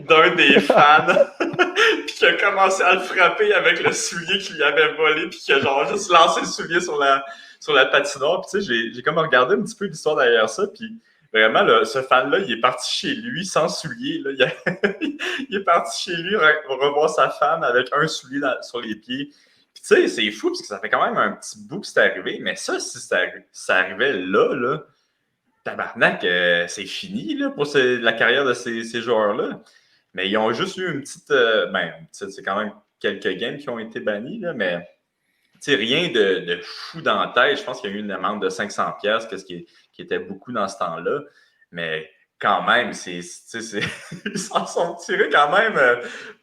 d'un des fans puis qui a commencé à le frapper avec le soulier qu'il lui avait volé puis qui a genre juste lancé le soulier sur la patinoire. Puis tu sais, j'ai comme regardé un petit peu l'histoire derrière ça puis vraiment, là, ce fan-là, il est parti chez lui sans soulier. Là. Il est parti chez lui revoir sa femme avec un soulier sur les pieds. Puis tu sais, c'est fou parce que ça fait quand même un petit bout que c'est arrivé. Mais ça, si ça arrivait là, tabarnak, c'est fini là, pour la carrière de ces joueurs-là. Mais ils ont juste eu une petite... c'est quand même quelques games qui ont été bannis, là, mais rien de fou dans la tête. Je pense qu'il y a eu une amende de 500$, qui était beaucoup dans ce temps-là. Mais quand même, ils s'en sont tirés quand même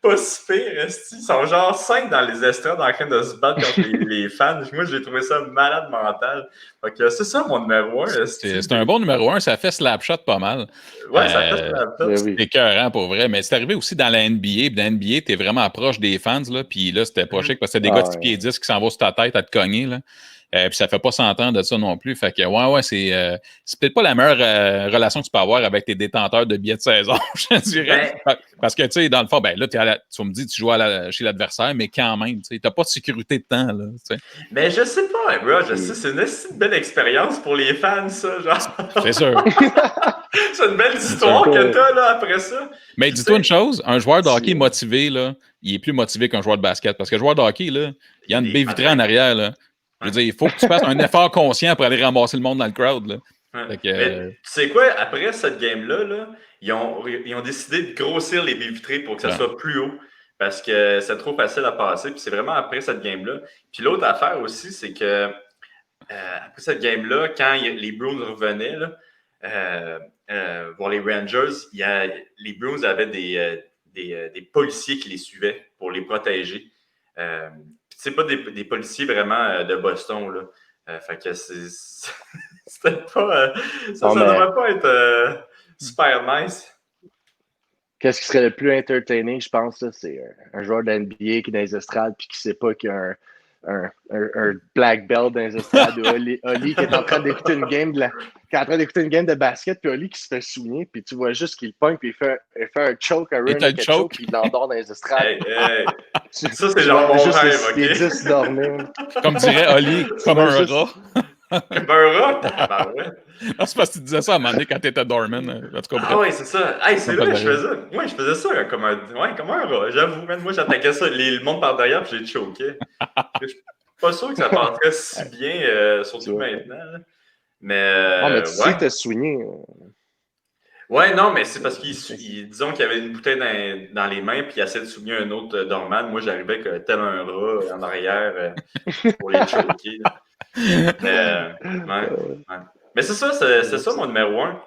pas si pire. Ils sont genre 5 dans les estrades en train de se battre contre les fans. Moi, j'ai trouvé ça malade mental. Donc, c'est ça mon numéro 1. C'est un bon numéro 1. Ça fait slapshot pas mal. Ouais, ça fait slapshot. C'est écœurant pour vrai. Mais c'est arrivé aussi dans la NBA. Puis dans la NBA, t'es vraiment proche des fans. Là, puis là, c'était pas chic parce que c'est des gars de 6 pieds 10 qui s'en vont sur ta tête à te cogner. Là. Puis ça fait pas 100 ans de ça non plus. Fait que ouais, c'est peut-être pas la meilleure relation que tu peux avoir avec tes détenteurs de billets de saison, je dirais. Parce que, tu sais, dans le fond, ben là, tu me dis tu joues chez l'adversaire, mais quand même, tu n'as pas de sécurité de temps, là. T'sais. Mais je sais pas, bro, c'est une belle expérience pour les fans, ça, genre. C'est sûr. C'est une belle histoire que t'as, là, après ça. Mais dis-toi une chose, un joueur de hockey motivé, là, il est plus motivé qu'un joueur de basket. Parce que le joueur de hockey, là, il y a une baie vitrée en arrière, là. Je veux dire, il faut que tu fasses un effort conscient pour aller ramasser le monde dans le crowd. Là. Mais, tu sais quoi, après cette game-là, là, ils ont décidé de grossir les baies vitrées pour que ça soit plus haut parce que c'est trop facile à passer. Puis c'est vraiment après cette game-là. Puis l'autre affaire aussi, c'est que après cette game-là, quand les Bruins revenaient là, voir les Rangers, les Bruins avaient des policiers qui les suivaient pour les protéger. C'est pas des policiers vraiment de Boston, là. Fait que c'était pas... ça devrait pas être super nice. Qu'est-ce qui serait le plus entertaining, je pense, là, c'est un joueur de NBA qui est dans les estrades puis qui sait pas qu'il y a un black belt dans les estrades, Oli qui est en train d'écouter une game de basket, puis Oli qui se fait souligner, puis tu vois juste qu'il pogne, puis il fait un choke, un rear naked choke, puis il l'endort dans les estrades. Hey. Ça, c'est genre mon rêve, OK? Les 10 dormir. Comme dirait Oli, comme un rat. Comme un rat? Ben ouais. Non, c'est parce que tu disais ça à un moment donné quand t'étais Dorman. En tout cas, Ah oui, c'est ça. Hey, c'est vrai, je faisais ça comme un rat. J'avoue, même moi, j'attaquais ça. Le monde par derrière, puis j'ai choqué. Je suis pas sûr que ça passerait si bien, surtout maintenant. Là. Mais, mais tu sais que t'as soigné. Ouais, non, mais c'est parce disons qu'il y avait une bouteille dans les mains, puis il essaie de souligner un autre Dorman. Moi, j'arrivais tel un rat en arrière pour les choquer. Mais, mais c'est ça, c'est ça mon numéro 1.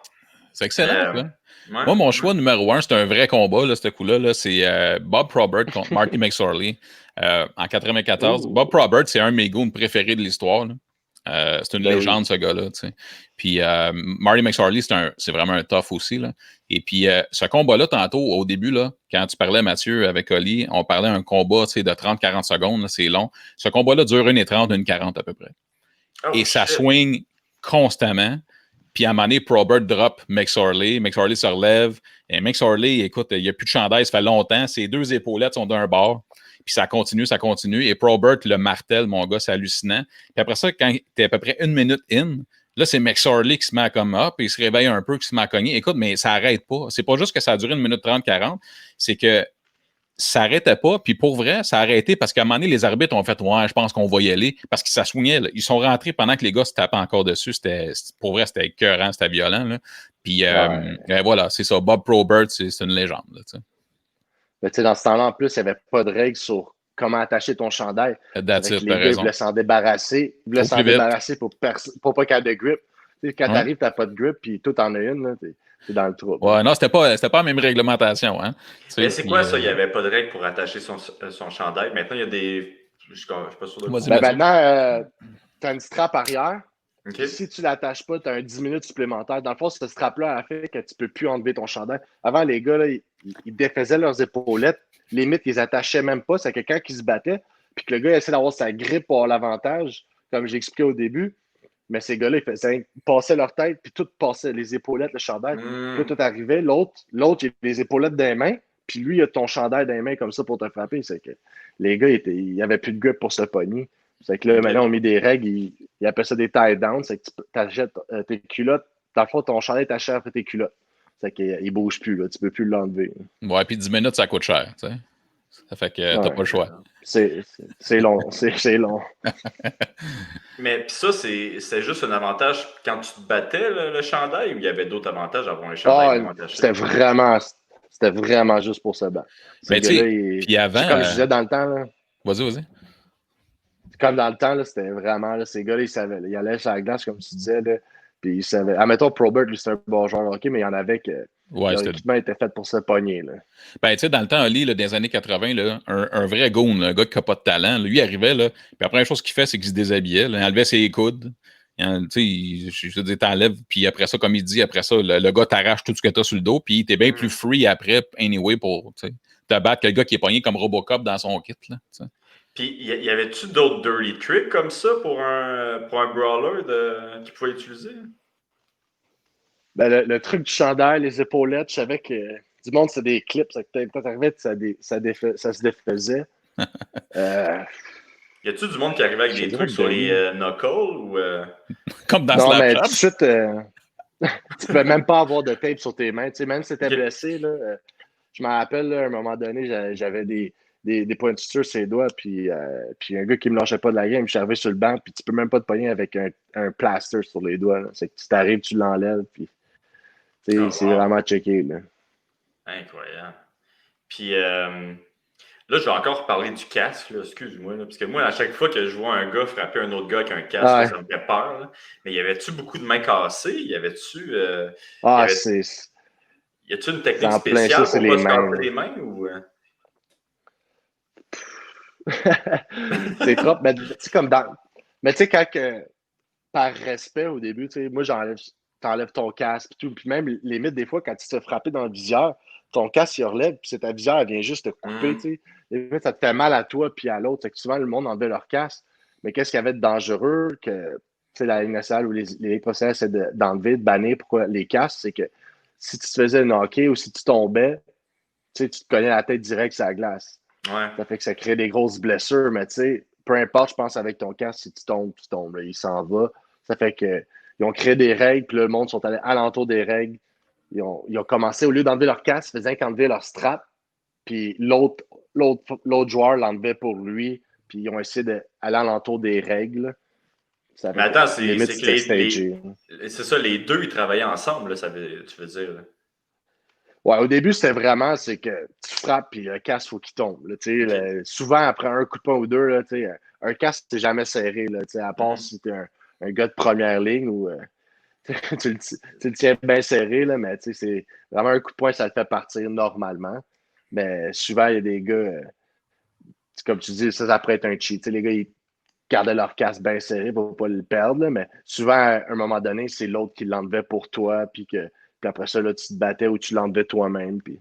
C'est excellent. Moi, mon choix numéro 1, c'est un vrai combat, là, ce coup-là. Là, c'est Bob Probert contre Marty McSorley en 94. Bob Probert, c'est un de mes goons préférés de l'histoire. C'est une légende, ce gars-là. T'sais. Puis Marty McSorley, c'est vraiment un tough aussi. Là. Et puis, ce combat-là, tantôt, au début, là, quand tu parlais, Mathieu, avec Oli, on parlait d'un combat de 30-40 secondes. Là, c'est long. Ce combat-là dure 1h30, 1h40 à peu près. Et ça swing constamment. Puis à un moment donné, Probert drop McSorley. McSorley se relève. Et McSorley, écoute, il n'y a plus de chandail, ça fait longtemps. Ses deux épaulettes sont d'un bord. Puis ça continue. Et Probert le martèle, mon gars, c'est hallucinant. Puis après ça, quand t'es à peu près 1 minute in, là, c'est McSorley qui se met à comme up, et il se réveille un peu, qui se met à cogner. Écoute, mais ça n'arrête pas. C'est pas juste que ça a duré 1 minute 30, 40. C'est que ça n'arrêtait pas. Puis pour vrai, ça a arrêté parce qu'à un moment donné, les arbitres ont fait « Ouais, je pense qu'on va y aller ». Parce qu'ils s'assoignaient. Ils sont rentrés pendant que les gars se tapaient encore dessus. Pour vrai, c'était écœurant, c'était violent. Là. Puis voilà, c'est ça. Bob Probert, c'est une légende. Là, mais dans ce temps-là, en plus, il n'y avait pas de règles sur comment attacher ton chandail. Les gars, ils voulaient s'en débarrasser. Ils voulaient s'en débarrasser pour pas qu'il y ait de grip. Quand tu arrives, tu n'as pas de grip, puis tout en a une, t'es dans le trou. Ouais, non, c'était pas la même réglementation. Hein? Mais c'est quoi ça? Il n'y avait pas de règle pour attacher son chandail. Maintenant, il y a des. Je ne suis pas sûr de quoi. Maintenant, tu as une strap arrière. Okay. Si tu ne l'attaches pas, tu as un 10 minutes supplémentaire. Dans le fond, ce strap-là a fait que tu ne peux plus enlever ton chandail. Avant, les gars, là, ils défaisaient leurs épaulettes. Limite, ils attachaient même pas. C'est quelqu'un qui se battait. Puis que le gars essaie d'avoir sa grippe pour l'avantage, comme j'ai expliqué au début. Mais ces gars-là, ils passaient leur tête, puis tout passait, les épaulettes, le chandail. Puis tout arrivait. L'autre, il a les épaulettes dans les mains, puis lui, il a ton chandail dans les mains comme ça pour te frapper. C'est que les gars, il n'y avait plus de grip pour se pogner. C'est que là, maintenant, on met des règles, ils appellent ça des tie-downs. C'est que tu achètes tes culottes. Dans le fond, ton chandail t'achète après tes culottes. C'est qu'il ne bouge plus, là. Tu ne peux plus l'enlever. Ouais, puis 10 minutes, ça coûte cher. T'sais. Ça fait que t'as pas le choix. C'est long, c'est long. Mais puis ça, c'est juste un avantage quand tu te battais le chandail ou il y avait d'autres avantages à avoir un chandail? C'était vraiment juste pour se battre. Mais puis avant... Comme je disais dans le temps, là. Vas-y. Comme dans le temps, là, c'était vraiment, là, ces gars-là, ils savaient. Là, ils allaient sur la glace, comme tu disais, là, puis ils savaient. Admettons, Probert, lui, c'était un bon joueur hockey, mais il y en avait que l'équipement était fait pour se pogner. Là. Ben, tu sais, dans le temps, Oli, là, dans les années 80, là, un vrai goon, un gars qui n'a pas de talent, lui, il arrivait, là, puis la première chose qu'il fait, c'est qu'il se déshabillait, là, il enlevait ses coudes. Tu sais, je veux dire, t'enlèves, puis après ça, comme il dit, après ça, le gars t'arrache tout ce que t'as sur le dos, puis t'es bien plus free après, anyway, pour te battre que le gars qui est pogné comme Robocop dans son kit. Là, t'sais. Puis, y avait-tu d'autres dirty tricks comme ça pour un brawler qu'il pouvait utiliser? Ben, le truc du chandail, les épaulettes, je savais que du monde, c'est des clips. Quand t'arrivais, ça se défaisait. Y a-tu du monde qui arrivait avec des trucs sur les knuckles ou comme dans Snapchat? Non, mais Snapchat? tout de suite, tu pouvais même pas avoir de tape sur tes mains. Tu sais, même si t'étais blessé, là, je me rappelle, là, à un moment donné, j'avais des points de suture sur les doigts, puis un gars qui me lâchait pas de la game, je suis arrivé sur le banc, puis tu peux même pas te pogner avec un plaster sur les doigts. Là. C'est que tu t'arrives, tu l'enlèves, puis c'est vraiment checké. Là. Incroyable. Puis là, je vais encore parler du casque, là, excuse-moi, là, parce que moi, à chaque fois que je vois un gars frapper un autre gars avec un casque, là, ça me fait peur. Là. Mais y avait-tu beaucoup de mains cassées? Y avait-tu y a-tu une technique spéciale pour pas se casser les mains? Ou, c'est trop. Mais tu sais, comme dans. Mais tu sais, quand par respect au début, tu sais, moi, t'enlèves ton casque et tout. Puis même, limite, des fois, quand tu te fais frapper dans le viseur, ton casque, il relève, puis ta visière, elle vient juste te couper, tu sais. Limite, ça te fait mal à toi puis à l'autre. Souvent, le monde enlève leur casque. Mais qu'est-ce qu'il y avait de dangereux que la Ligue nationale ou les professionnels essaient d'enlever, de bannir pourquoi les casques, c'est que si tu te faisais un hockey ou si tu tombais, tu te cognais la tête direct sur la glace. Ouais. Ça fait que ça crée des grosses blessures, mais tu sais, peu importe, je pense, avec ton casque, si tu tombes, tu tombes. Là, il s'en va. Ça fait que ils ont créé des règles, puis le monde sont allés alentour des règles. Ils ont commencé, au lieu d'enlever leur casque, ils faisaient qu'enlever leur strap, puis l'autre joueur l'enlevait pour lui, puis ils ont essayé d'aller alentour des règles. Ça Mais attends, limite, c'est que c'était stagé. c'est ça, les deux, ils travaillaient ensemble, là, tu veux dire. Là. Ouais, au début, c'était vraiment, c'est que tu frappes puis le casque, il faut qu'il tombe. Là, Okay. Souvent, après un coup de poing ou deux, là, un casque, c'est jamais serré. Là, à part si tu es un gars de première ligne ou tu le tiens bien serré, là, mais c'est vraiment un coup de poing, ça le fait partir normalement. Mais souvent, il y a des gars, comme tu dis, ça pourrait être un cheat. Les gars, ils gardaient leur casque bien serré pour ne pas le perdre, là, mais souvent, à un moment donné, c'est l'autre qui l'enlevait pour toi, puis après ça, là, tu te battais ou tu l'enlevais toi-même. Puis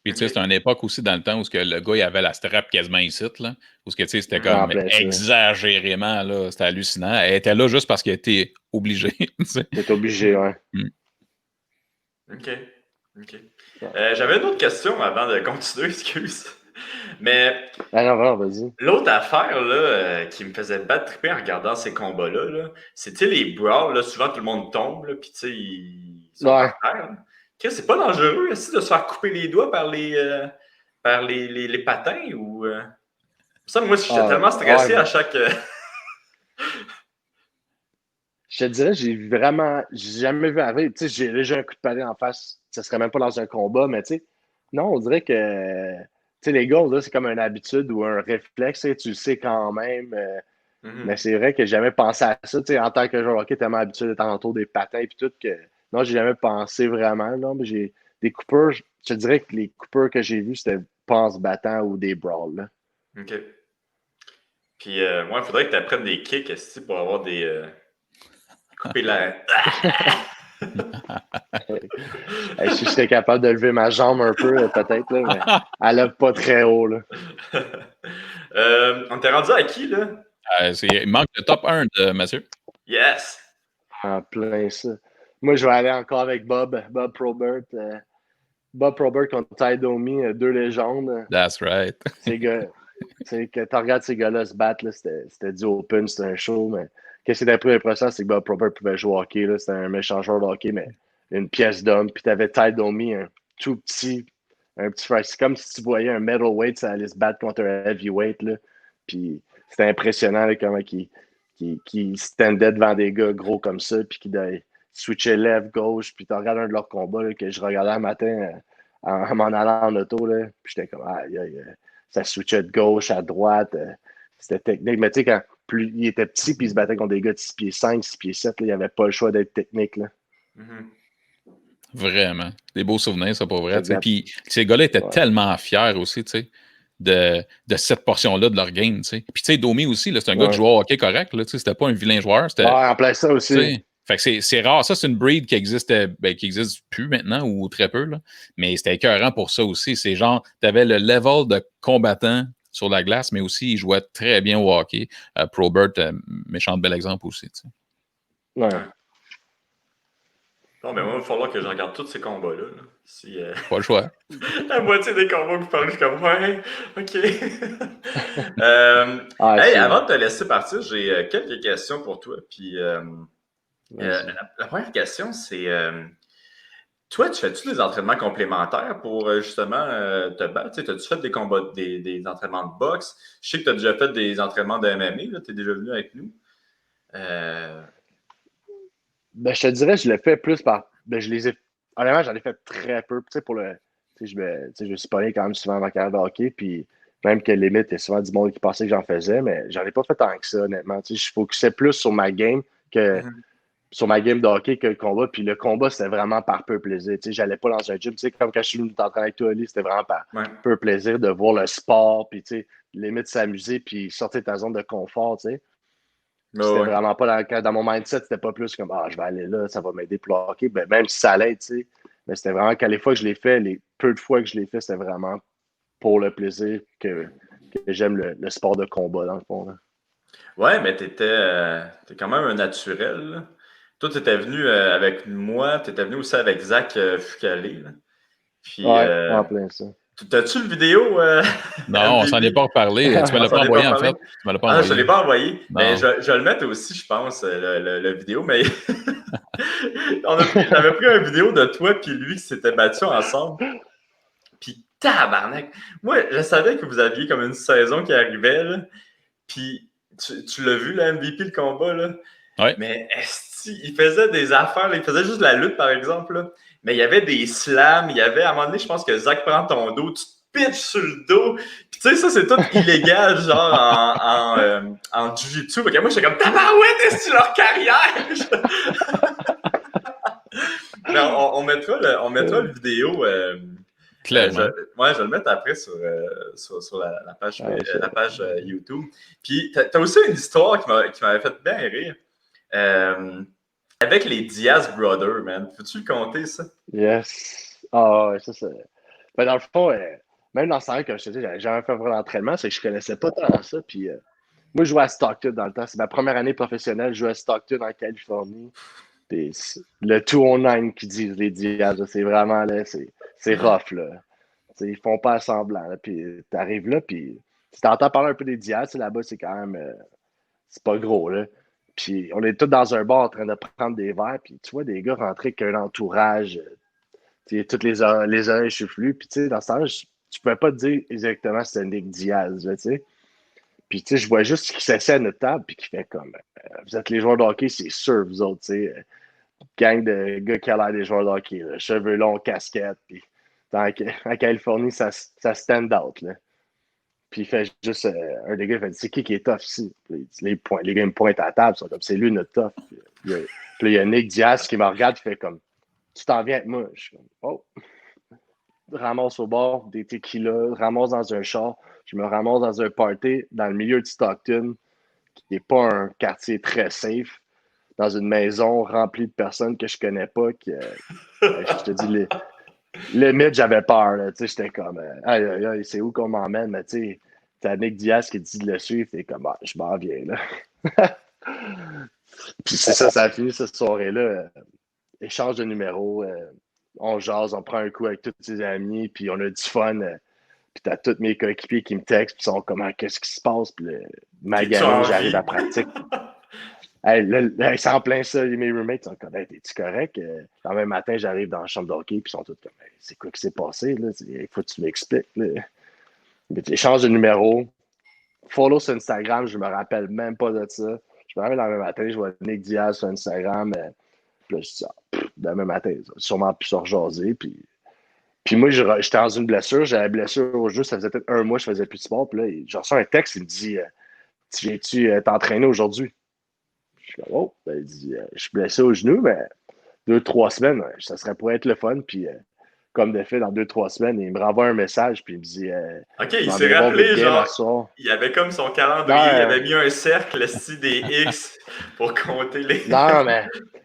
tu sais, c'était une époque aussi dans le temps où le gars, il avait la strap quasiment ici, là. Où tu sais, c'était comme exagérément, là. C'était hallucinant. Elle était là juste parce qu'elle était obligée. T'es obligé, ouais. OK. J'avais une autre question avant de continuer, excuse. Mais non, vas-y. L'autre affaire là, qui me faisait battre triper en regardant ces combats-là, là, c'était les brawls. Là, souvent, tout le monde tombe, puis ils sont par terre. C'est pas dangereux aussi de se faire couper les doigts par les patins ou. Ça, moi, j'étais tellement stressé à chaque. Je te dirais, j'ai jamais vu arriver. Tu sais, j'ai déjà un coup de patin en face. Ça serait même pas dans un combat, mais tu sais, non, on dirait que, tu sais, les gars, là, c'est comme une habitude ou un réflexe, tu le sais quand même. Mais c'est vrai que j'ai jamais pensé à ça, tu sais, en tant que joueur hockey, tellement habitué d'être autour des patins et tout, que non, j'ai jamais pensé vraiment, là, mais j'ai des coupeurs, je te dirais que les coupeurs que j'ai vus, c'était pas en se battant ou des brawls, là. OK. Puis, moi, il faudrait que tu apprennes des kicks ici pour avoir des. Couper la. Si j'étais capable de lever ma jambe un peu, peut-être, là, mais elle lève pas très haut, là. On t'est rendu à qui, là? Il manque le top 1 de Mathieu. Yes! En plein ça. Moi, je vais aller encore avec Bob Probert. Bob Probert contre Ty Domi, deux légendes. That's right. Ces gars, que tu regardes ces gars-là se battre, c'était du open, c'était un show, mais qu'est-ce qui était plus impressionnant, c'est que Bob Probert pouvait jouer au hockey, là, c'était un méchant joueur de hockey, mais une pièce d'homme, puis t'avais Ty Domi, un petit frère. C'est comme si tu voyais un middleweight, ça allait se battre contre un heavyweight, là, puis c'était impressionnant, là, comment qui standait devant des gars gros comme ça, puis qui switchait left, gauche, puis tu regardes un de leurs combats là, que je regardais un matin en m'en allant en auto, là, puis j'étais comme, ça switchait de gauche à droite, c'était technique, mais tu sais, quand plus il était petit, puis il se battait contre des gars de 6 pieds 5, 6 pieds 7, là, il n'y avait pas le choix d'être technique, là. Vraiment. Des beaux souvenirs, ça, pour vrai. Puis ces gars-là étaient tellement fiers aussi, tu sais, de cette portion-là de leur game, tu sais. Puis, tu sais, Domi aussi, c'est un gars qui jouait au hockey correct, là, tu sais, c'était pas un vilain joueur. En plein ça aussi. Fait que c'est rare. Ça, c'est une breed qui existe plus maintenant ou très peu, là. Mais c'était écœurant pour ça aussi. C'est genre, t'avais le level de combattant sur la glace, mais aussi, il jouait très bien au hockey. Probert, méchant bel exemple aussi, tu sais. Ouais. Non, mais moi, il va falloir que je regarde tous ces combats-là. Là. Si, Pas le choix. La moitié des combats que vous parlez, je suis comme, ouais, OK. Avant de te laisser partir, j'ai quelques questions pour toi. Puis, la première question, c'est toi, tu fais-tu des entraînements complémentaires pour justement te battre? As-tu fait des combats, des entraînements de boxe? Je sais que tu as déjà fait des entraînements de MMA, tu es déjà venu avec nous. Ben, je te dirais, je l'ai fait plus par. Ben, honnêtement, j'en ai fait très peu. Tu sais, je me suis pogné quand même souvent dans ma carrière de hockey. Puis même que limite, il y a souvent du monde qui pensait que j'en faisais, mais j'en ai pas fait tant que ça, honnêtement. Tu sais, je focusais plus sur ma game sur ma game de hockey que le combat. Puis le combat, c'était vraiment par peu plaisir. Tu sais, j'allais pas dans un gym. Tu sais, comme quand je suis venu t'entraîner avec toi, Ali, c'était vraiment par peu plaisir de voir le sport. Puis, tu sais, limite s'amuser. Puis sortir de ta zone de confort, tu sais. C'était vraiment pas dans mon mindset, c'était pas plus comme je vais aller là, ça va m'aider pour le hockey. Ben, même si ça allait, tu sais. Mais c'était vraiment qu'à les fois que je l'ai fait, les peu de fois que je l'ai fait, c'était vraiment pour le plaisir que j'aime le sport de combat, dans le fond. Là. Ouais, mais t'es quand même un naturel, là. Toi, t'étais venu avec moi, t'étais venu aussi avec Zach Fucalé, là. Puis, Ouais, en plein ça. t'as-tu le vidéo Non, on s'en est MVP? pas reparlé. Tu me On l'as pas s'en est pas envoyé, en parlé? fait. Tu me l'as pas Ah, je te envoyé. l'ai pas envoyé. Mais Non. je vais le mettre aussi, je pense, le vidéo. Mais j'avais pris une vidéo de toi et lui qui s'étaient battus ensemble. Puis tabarnak! Moi, je savais que vous aviez comme une saison qui arrivait, là. Puis tu l'as vu, le MVP, le combat, là? Ouais. Mais esti, il faisait des affaires, là. Il faisait juste de la lutte, par exemple, là. Mais il y avait des slams, il y avait, à un moment donné, je pense que Zach prend ton dos, tu te pitches sur le dos. Puis tu sais, ça, c'est tout illégal, genre en jiu-jitsu. Fait que moi, j'étais comme, tabarouette, est-ce que leur carrière? Mais on mettra le vidéo. Clairement. Je vais le mettre après sur la page, Ah, la page YouTube. Puis, t'as aussi une histoire qui m'avait fait bien rire. Avec les Diaz Brothers, man. Peux-tu le compter, ça? yes. Ah, ouais, ça, c'est. Ben, dans le fond, même dans ce temps, comme je te dis, j'avais jamais fait vraiment d'entraînement, c'est que je connaissais pas tant ça. Puis, moi, je jouais à Stockton dans le temps. C'est ma première année professionnelle. Je jouais à Stockton en Californie. Puis, le 209 qui disent les Diaz, là, c'est vraiment là, c'est rough, là. T'sais, ils font pas semblant. Là, puis t'arrives là, puis tu t'entends parler un peu des Diaz, là-bas, c'est quand même. C'est pas gros, là. Puis on est tous dans un bar en train de prendre des verres, puis tu vois des gars rentrer avec un entourage, toutes les oreilles choufflues. Puis tu sais, dans ce temps-là, tu pouvais pas te dire exactement c'était Nick Diaz, tu sais. Puis tu sais, je vois juste qu'il s'assied à notre table, puis qu'il fait comme vous êtes les joueurs de hockey, c'est sûr, vous autres, tu sais. Gang de gars qui a l'air des joueurs de hockey, là, cheveux longs, casquette, puis en Californie, ça stand out, là. Puis il fait juste, un des gars, il fait, c'est qui est tough ici? Puis les gars me pointent à la table, ils sont comme, c'est lui notre tough. Puis il y a Nick Diaz qui me regarde, il fait comme, tu t'en viens avec moi. Je suis comme, oh, ramasse au bord, des tequilas, ramasse dans un char. Je me ramasse dans un party dans le milieu de Stockton, qui n'est pas un quartier très safe, dans une maison remplie de personnes que je connais pas. Je te dis, limite, j'avais peur. J'étais comme, aïe, aïe, aïe, c'est où qu'on m'emmène? Mais tu sais, t'as Nick Diaz qui dit de le suivre, t'es comme, ah, je m'en viens, là. Puis c'est ça, ça a fini cette soirée-là. Échange de numéros, on jase, on prend un coup avec tous ses amis, puis on a du fun. Puis t'as tous mes coéquipiers qui me textent, puis sont comme, ah, qu'est-ce qui se passe? Puis magané, j'arrive à pratique. Hey, là, c'est en plein ça, mes roommates sont comme, hey, t'es-tu correct? Le même matin, j'arrive dans la chambre d'hockey, puis ils sont tous comme, hey, c'est quoi qui s'est passé? Il faut que tu m'expliques. Échange de numéro, follow sur Instagram, je me rappelle même pas de ça. Je me rappelle le même matin, je vois Nick Diaz sur Instagram, puis là, je dis, demain matin, ça va sûrement plus se rejaser. Puis moi, j'étais dans une blessure, j'avais blessure au jeu, ça faisait peut-être un mois que je faisais plus de sport, puis là, je reçois un texte, il me dit, tu viens-tu t'entraîner aujourd'hui? Je suis comme, oh, ben, il dit, je suis blessé au genou, mais 2, 3 semaines, ça serait pour être le fun. Puis, comme de fait, dans 2, 3 semaines, il me renvoie un message, puis il me dit, OK, je il m'en s'est viens voir votre rappelé, game à genre, ce soir. il avait comme son calendrier, il Non, avait mis un cercle, style des X, pour compter les. non,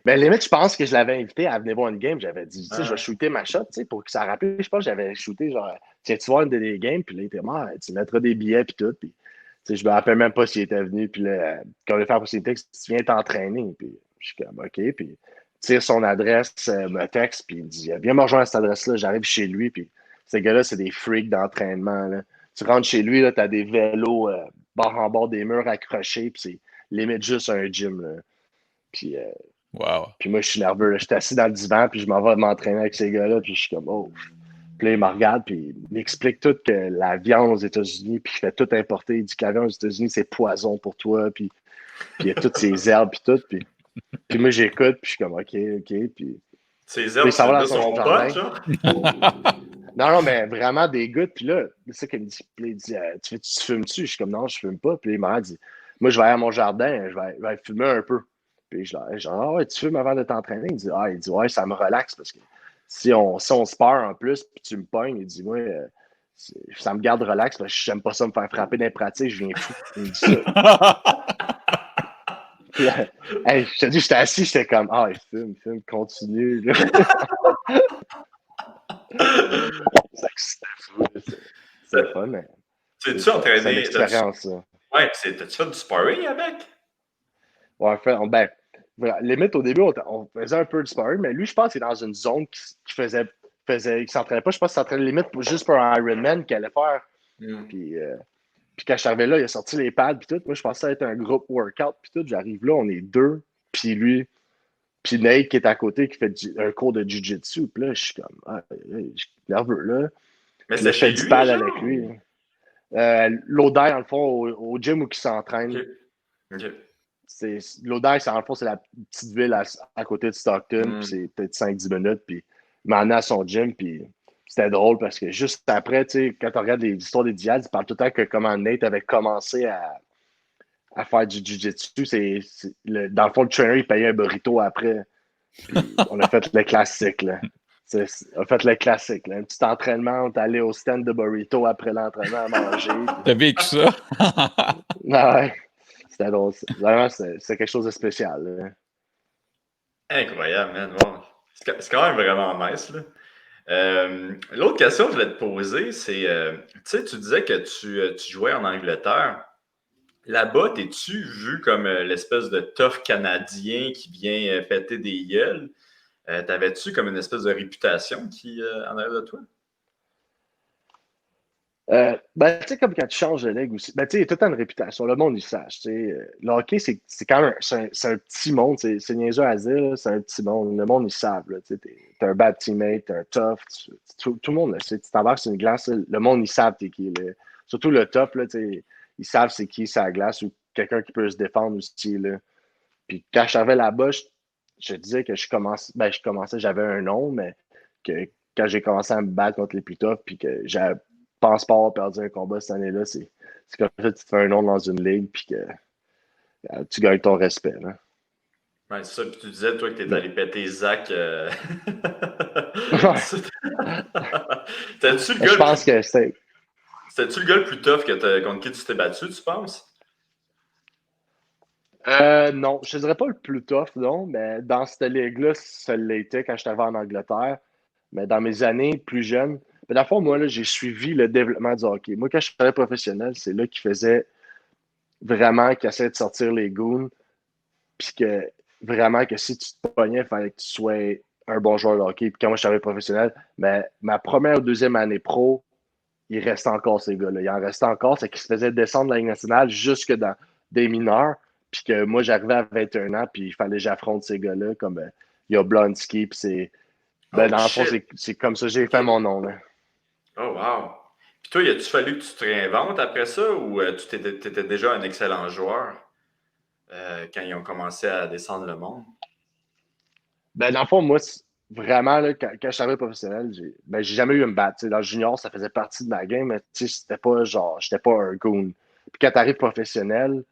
mais limite, je pense que je l'avais invité à venir voir une game. J'avais dit, tu sais, je vais Ah. shooter ma shot, tu sais, pour que ça rappelle. Je pense que j'avais shooté, genre, tiens, tu vois une des games, puis là, il était mort, tu mettras des billets, puis tout. Puis, tu sais, je me rappelle même pas s'il était venu, puis là, quand on a fait la possibilité, tu viens t'entraîner. Puis, je suis comme, OK, puis tire son adresse, me texte, puis il me dit, viens me rejoindre à cette adresse-là, j'arrive chez lui, puis ces gars-là, c'est des freaks d'entraînement, là. Tu rentres chez lui, là, t'as des vélos bord en bord des murs accrochés, puis c'est limite juste un gym, là. Puis, Wow. puis moi, je suis nerveux. Je suis assis dans le divan, puis je m'en vais m'entraîner avec ces gars-là, puis je suis comme, oh. Puis là, il me regarde, puis il m'explique tout que la viande aux États-Unis, puis il fait tout importer. Il dit que la viande aux États-Unis, c'est poison pour toi, puis il y a toutes ces herbes, puis tout. Puis moi, j'écoute, puis je suis comme, OK, OK. Puis Ces il herbes, s'en tu va veux dans dire son son jardin. pote, genre? Non, non, mais vraiment des gouttes. Puis là, c'est ça qu'il me dit. Puis là, il dit, tu fumes-tu? Je suis comme, non, je fume pas. Puis il m'a dit, moi, je vais aller à mon jardin, je vais fumer un peu. Puis je dis, genre, ah ouais, tu fumes avant de t'entraîner? Il dit, ouais, ça me relaxe parce que si on se perd en plus, puis tu me pognes, il dit, moi, ça me garde relax parce que j'aime pas ça me faire frapper dans les pratiques, je viens fou. Il me dit ça. Puis là, hey, je te dis, j'étais assis, j'étais comme, ah, il fume, continue. C'était fou. C'était fun, mais T'es-tu c'est une entraîné? expérience, ça. Ouais, t'as-tu fait du sparring avec? Ouais, limite, au début, on faisait un peu de sparring, mais lui, je pense qu'il est dans une zone qui s'entraînait pas. Je pense qu'il s'entraînait limite juste pour un Ironman qu'il allait faire. Hmm. Puis quand je suis arrivé là, il a sorti les pads, puis tout. Moi, je pensais que ça allait être un groupe workout, puis tout. J'arrive là, on est deux, puis lui, puis Nate qui est à côté, qui fait un cours de jiu-jitsu. Puis là, je suis comme, je suis nerveux, là. Mais Puis là, c'est je fais chez du lui, pad avec genre? lui. L'Odai, dans le fond, au gym où il OK. s'entraîne. OK. L'Odai, dans le fond, c'est la petite ville à côté de Stockton, puis Hmm. c'est peut-être 5-10 minutes, puis il m'a amené à son gym, puis c'était drôle parce que juste après, tu sais, quand on regarde les histoires des Diaz, ils parlent tout le temps que comment Nate avait commencé à faire du jiu-jitsu. Dans le fond, le trainer, il payait un burrito après. Puis on a fait le classique, là. On a fait le classique, là. Un petit entraînement, on est allé au stand de burrito après l'entraînement à manger. Puis... T'as vécu ça? Ah ouais, c'était drôle. Vraiment, c'est quelque chose de spécial, là. Incroyable, man. Bon. C'est quand même vraiment nice, là. L'autre question que je voulais te poser, c'est, tu sais, tu disais que tu jouais en Angleterre. Là-bas, t'es-tu vu comme l'espèce de tough Canadien qui vient péter des gueules? T'avais-tu comme une espèce de réputation qui en arrière de toi? Ben, tu sais, comme quand tu changes de ligue aussi, ben, tu sais, il y a tout le temps une réputation. Le monde, il sache. Tu sais. Le hockey, c'est quand même c'est un petit monde. C'est niaiseux à dire, là, c'est un petit monde. Le monde, ils savent. Là, tu sais, t'es un bad teammate, t'es un tough. Tout le monde le sait. Tu t'embarques sur une glace, là, le monde, ils savent t'es qui. Là. Surtout le top, là, tu sais, ils savent c'est qui sa glace ou quelqu'un qui peut se défendre aussi. Là. Puis quand je savais là-bas, je disais que je commençais, j'avais un nom, mais que quand j'ai commencé à me battre contre les plus toughs, puis que je pense pas avoir perdu un combat cette année-là, c'est comme ça que tu te fais un nom dans une ligue, puis que tu gagnes ton respect. Là. Ouais, c'est ça. Puis tu disais, toi, que t'es Mais, allé péter Zach. ouais, C'était-tu le je gars le plus... pense que c'est. C'était-tu le gars le plus tough contre qui tu t'es battu, tu penses? Non, je ne dirais pas le plus tough, non, mais dans cette ligue-là, ça l'était quand j'étais arrivé en Angleterre. Mais dans mes années plus jeunes, mais dans le fond, moi, là, j'ai suivi le développement du hockey. Moi, quand je suis professionnel, c'est là qu'ils faisaient vraiment qu'ils essaient de sortir les goons, puis que vraiment que si tu te pognais, il fallait que tu sois un bon joueur de hockey. Puis quand moi je suis professionnel, mais ma première ou deuxième année pro, il reste encore ces gars-là. Il en restait encore, c'est qu'ils se faisaient descendre la Ligue nationale jusque dans des mineurs. Puis que moi, j'arrivais à 21 ans, puis il fallait que j'affronte ces gars-là, comme Yablonski, puis c'est. Ben, Oh dans le fond, shit! c'est comme ça que j'ai fait OK. mon nom. Là. Oh wow! Puis toi, a-tu fallu que tu te réinventes après ça ou t'étais déjà un excellent joueur quand ils ont commencé à descendre le monde? Ben, dans le fond, moi, vraiment, là, quand je suis arrivé professionnel, j'ai jamais eu à me battre. T'sais, dans le junior, ça faisait partie de ma game, mais c'était pas genre, j'étais pas un goon. Puis quand tu arrives professionnel,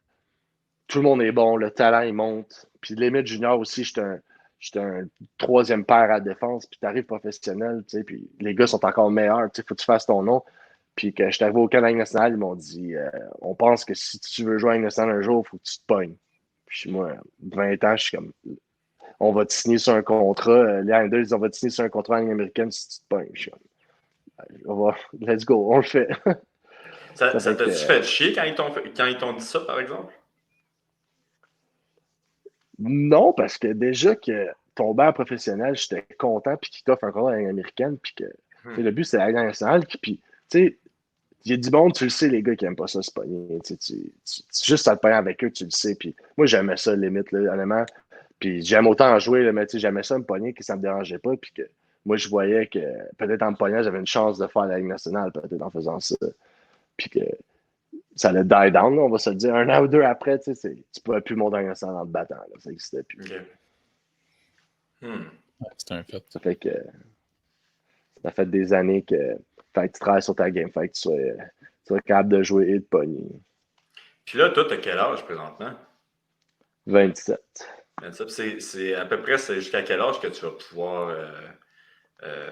tout le monde est bon, le talent, il monte. Puis limite junior aussi, j'étais un troisième paire à la défense. Puis tu arrives professionnel, puis les gars sont encore meilleurs. Il faut que tu fasses ton nom. Puis quand je suis arrivé au Canada national, ils m'ont dit on pense que si tu veux jouer à national un jour, il faut que tu te pognes. Puis moi, 20 ans, je suis comme on va te signer sur un contrat. Les Islanders, ils ont va te signer sur un contrat en ligne américaine si tu te pognes. Je suis comme, let's go, on le fait. Ça, Ça ça fait t'a-tu que fait chier quand ils t'ont dit ça, par exemple? non, parce que déjà que tomber en professionnel, j'étais content puis qu'il t'offre un contrat en ligne américaine. Puis que Hmm. le but, c'est la Ligue nationale. Puis, tu sais, il y a du monde, tu le sais, les gars qui aiment pas ça se pogner. Juste ça te pogner avec eux, tu le sais. Puis moi, j'aimais ça, limite, là, honnêtement. Puis j'aime autant en jouer, là, mais j'aimais ça me pogner que ça me dérangeait pas. Puis que moi, je voyais que peut-être en me pognant, j'avais une chance de faire la Ligue nationale, peut-être en faisant ça. Puis que ça allait die down, là, on va se le dire. Un an ou deux après, tu pourrais plus monter en nationale en te battant. Là, ça n'existait plus. OK. Hmm. Ouais, c'est un fait. Ça fait que ça fait des années que fait que tu travailles sur ta game, fait que tu sois capable de jouer et de pogner. Puis là, toi, t'as quel âge présentement? 27. Ben, ça, c'est à peu près c'est jusqu'à quel âge que tu vas pouvoir euh,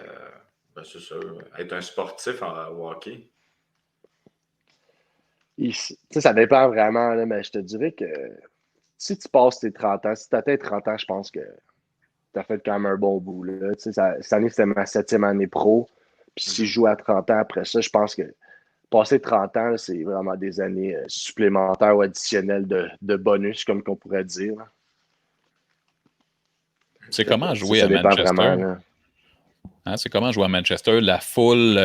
ben, c'est ça, être un sportif au hockey? Ça dépend vraiment, là, mais je te dirais que si tu passes tes 30 ans, si tu atteins 30 ans, je pense que tu as fait quand même un bon bout. Là. Cette année, c'était ma 7e année pro. Puis si je Mhm. joue à 30 ans après ça, je pense que passer 30 ans, là, c'est vraiment des années supplémentaires ou additionnelles de bonus, comme qu'on pourrait dire. Là. C'est comment jouer ça à dépend Manchester? vraiment. Là. Hein, c'est comment jouer à Manchester? La foule,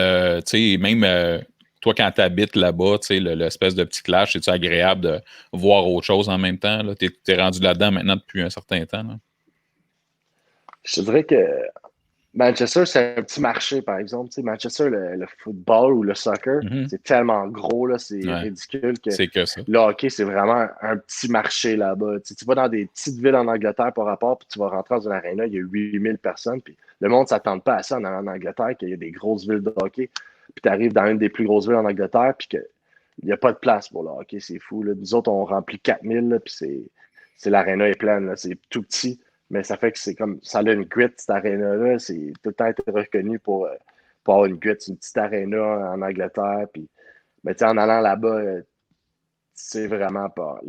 tu sais, même toi, quand tu habites là-bas, tu sais, l'espèce de petit clash, c'est-tu agréable de voir autre chose en même temps? Tu es rendu là-dedans maintenant depuis un certain temps. Là. Je te dirais que Manchester, c'est un petit marché, par exemple. Tu sais, Manchester, le football ou le soccer, c'est tellement gros, là, c'est ridicule que c'est que ça. le hockey, c'est vraiment un petit marché là-bas. Tu vas dans des petites villes en Angleterre par rapport, puis tu vas rentrer dans une aréna, il y a 8000 personnes, puis le monde ne s'attend pas à ça en Angleterre, qu'il y a des grosses villes de hockey. Puis tu arrives dans une des plus grosses villes en Angleterre, puis qu'il n'y a pas de place pour le hockey, c'est fou. Là. Nous autres, on remplit 4000, là, puis l'aréna est pleine, là, c'est tout petit. Mais ça fait que c'est comme ça a une grit, cette aréna-là. C'est tout le temps été reconnu pour avoir une grit, une petite aréna en Angleterre. Puis, mais tu sais, en allant là-bas, c'est vraiment pas.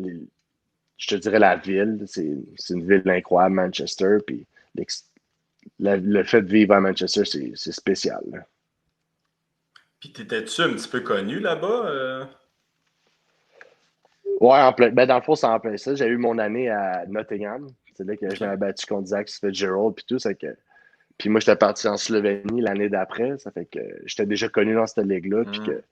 Je te dirais la ville. C'est une ville incroyable, Manchester. Puis le fait de vivre à Manchester, c'est spécial. Là. Puis t'étais-tu un petit peu connu là-bas? Ouais, dans le fond, c'est en plein ça. J'ai eu mon année à Nottingham. C'est là que je m'avais battu contre Zach Fitzgerald puis tout. Puis moi, j'étais parti en Slovénie l'année d'après. Ça fait que j'étais déjà connu dans cette ligue-là. Puis que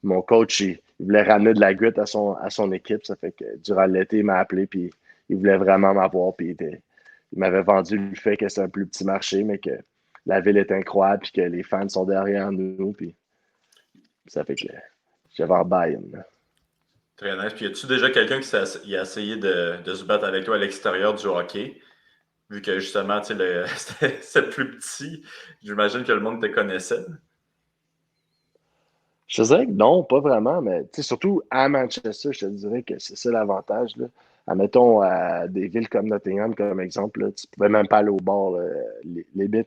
mon coach, il voulait ramener de la goutte à son équipe. Ça fait que durant l'été, il m'a appelé. Puis il voulait vraiment m'avoir. Puis il m'avait vendu le fait que c'est un plus petit marché, mais que la ville est incroyable. Puis que les fans sont derrière nous. Puis ça fait que j'avais en Bayern. Très nice. Puis, y a-tu déjà quelqu'un qui a essayé de se battre avec toi à l'extérieur du hockey? Vu que justement, tu sais, c'est plus petit, j'imagine que le monde te connaissait. Je te dirais que non, pas vraiment, mais surtout à Manchester, je te dirais que c'est ça l'avantage. Là. Admettons, à des villes comme Nottingham, comme exemple, là, tu ne pouvais même pas aller au bar. Les bits,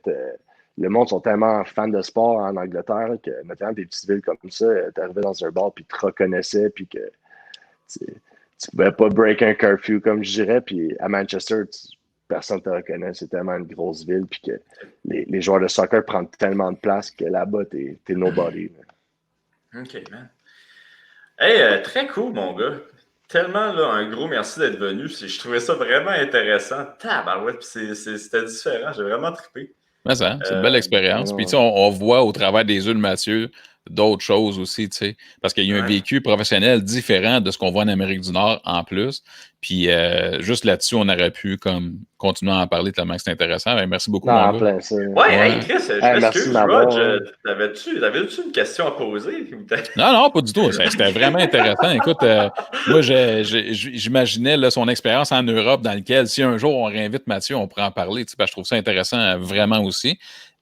le monde sont tellement fans de sport en Angleterre là, que Nottingham, des petites villes comme ça, tu arrivais dans un bar puis tu te reconnaissais, puis que tu ne pouvais pas break un curfew, comme je dirais. Puis à Manchester, personne ne te reconnaît. C'est tellement une grosse ville. Puis que les joueurs de soccer prennent tellement de place que là-bas, t'es nobody. Là. OK, man. Hey, très cool, mon gars. Tellement, là, un gros merci d'être venu. Je trouvais ça vraiment intéressant. Tabarouette, puis c'était différent. J'ai vraiment trippé. C'est une belle expérience. Puis, tu sais, on voit au travers des yeux de Mathieu d'autres choses aussi, tu sais, parce qu'il y a un vécu professionnel différent de ce qu'on voit en Amérique du Nord en plus. Puis, juste là-dessus, on aurait pu comme continuer à en parler tellement que c'est intéressant. Ben, merci beaucoup, mon gars. Plein ça. Hey, Chris, je m'excuse, Rog. T'avais-tu une question à poser? Non, pas du tout. C'était vraiment intéressant. Écoute, moi, j'imaginais là, son expérience en Europe dans laquelle, si un jour on réinvite Mathieu, on pourrait en parler. Parce que je trouve ça intéressant vraiment aussi.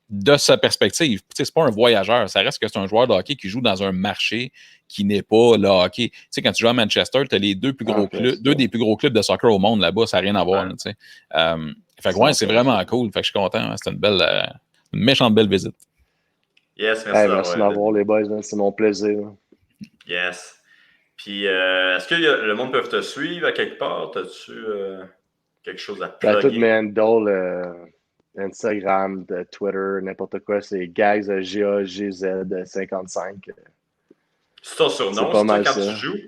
De sa perspective, c'est pas un voyageur. Ça reste que c'est un joueur de hockey qui joue dans un marché qui n'est pas le hockey. Tu sais, quand tu joues à Manchester, tu as les deux des plus gros clubs de soccer au monde là-bas. Ça n'a rien à voir. Là, fait que c'est vraiment cool. Fait que je suis content. C'était une méchante belle visite. Yes, merci. Merci d'avoir les boys. C'est mon plaisir. Yes. Puis, est-ce que le monde peut te suivre à quelque part? As-tu quelque chose à plugger? Toutes mes handles, Instagram, Twitter, n'importe quoi, c'est Gags, GAGZ 55. C'est ton surnom, c'est pas mal quand ça. tu joues?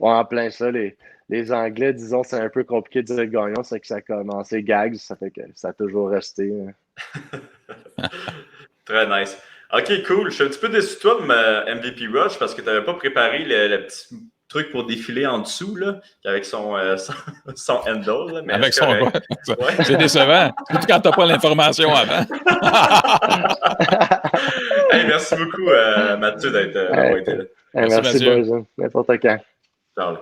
Ouais, en plein ça. Les Anglais, disons, c'est un peu compliqué de dire Gagnon, c'est que ça a commencé Gags, ça fait que ça a toujours resté. Très nice. OK, cool. Je suis un petit peu déçu de toi, MVP Rush, parce que tu n'avais pas préparé le petit truc pour défiler en dessous, là, avec son handle. Là, mais avec son ouais. C'est décevant, surtout quand tu n'as pas l'information avant. Hey, merci beaucoup, Mathieu, d'avoir été là. Merci, boys. N'importe quand. Ciao.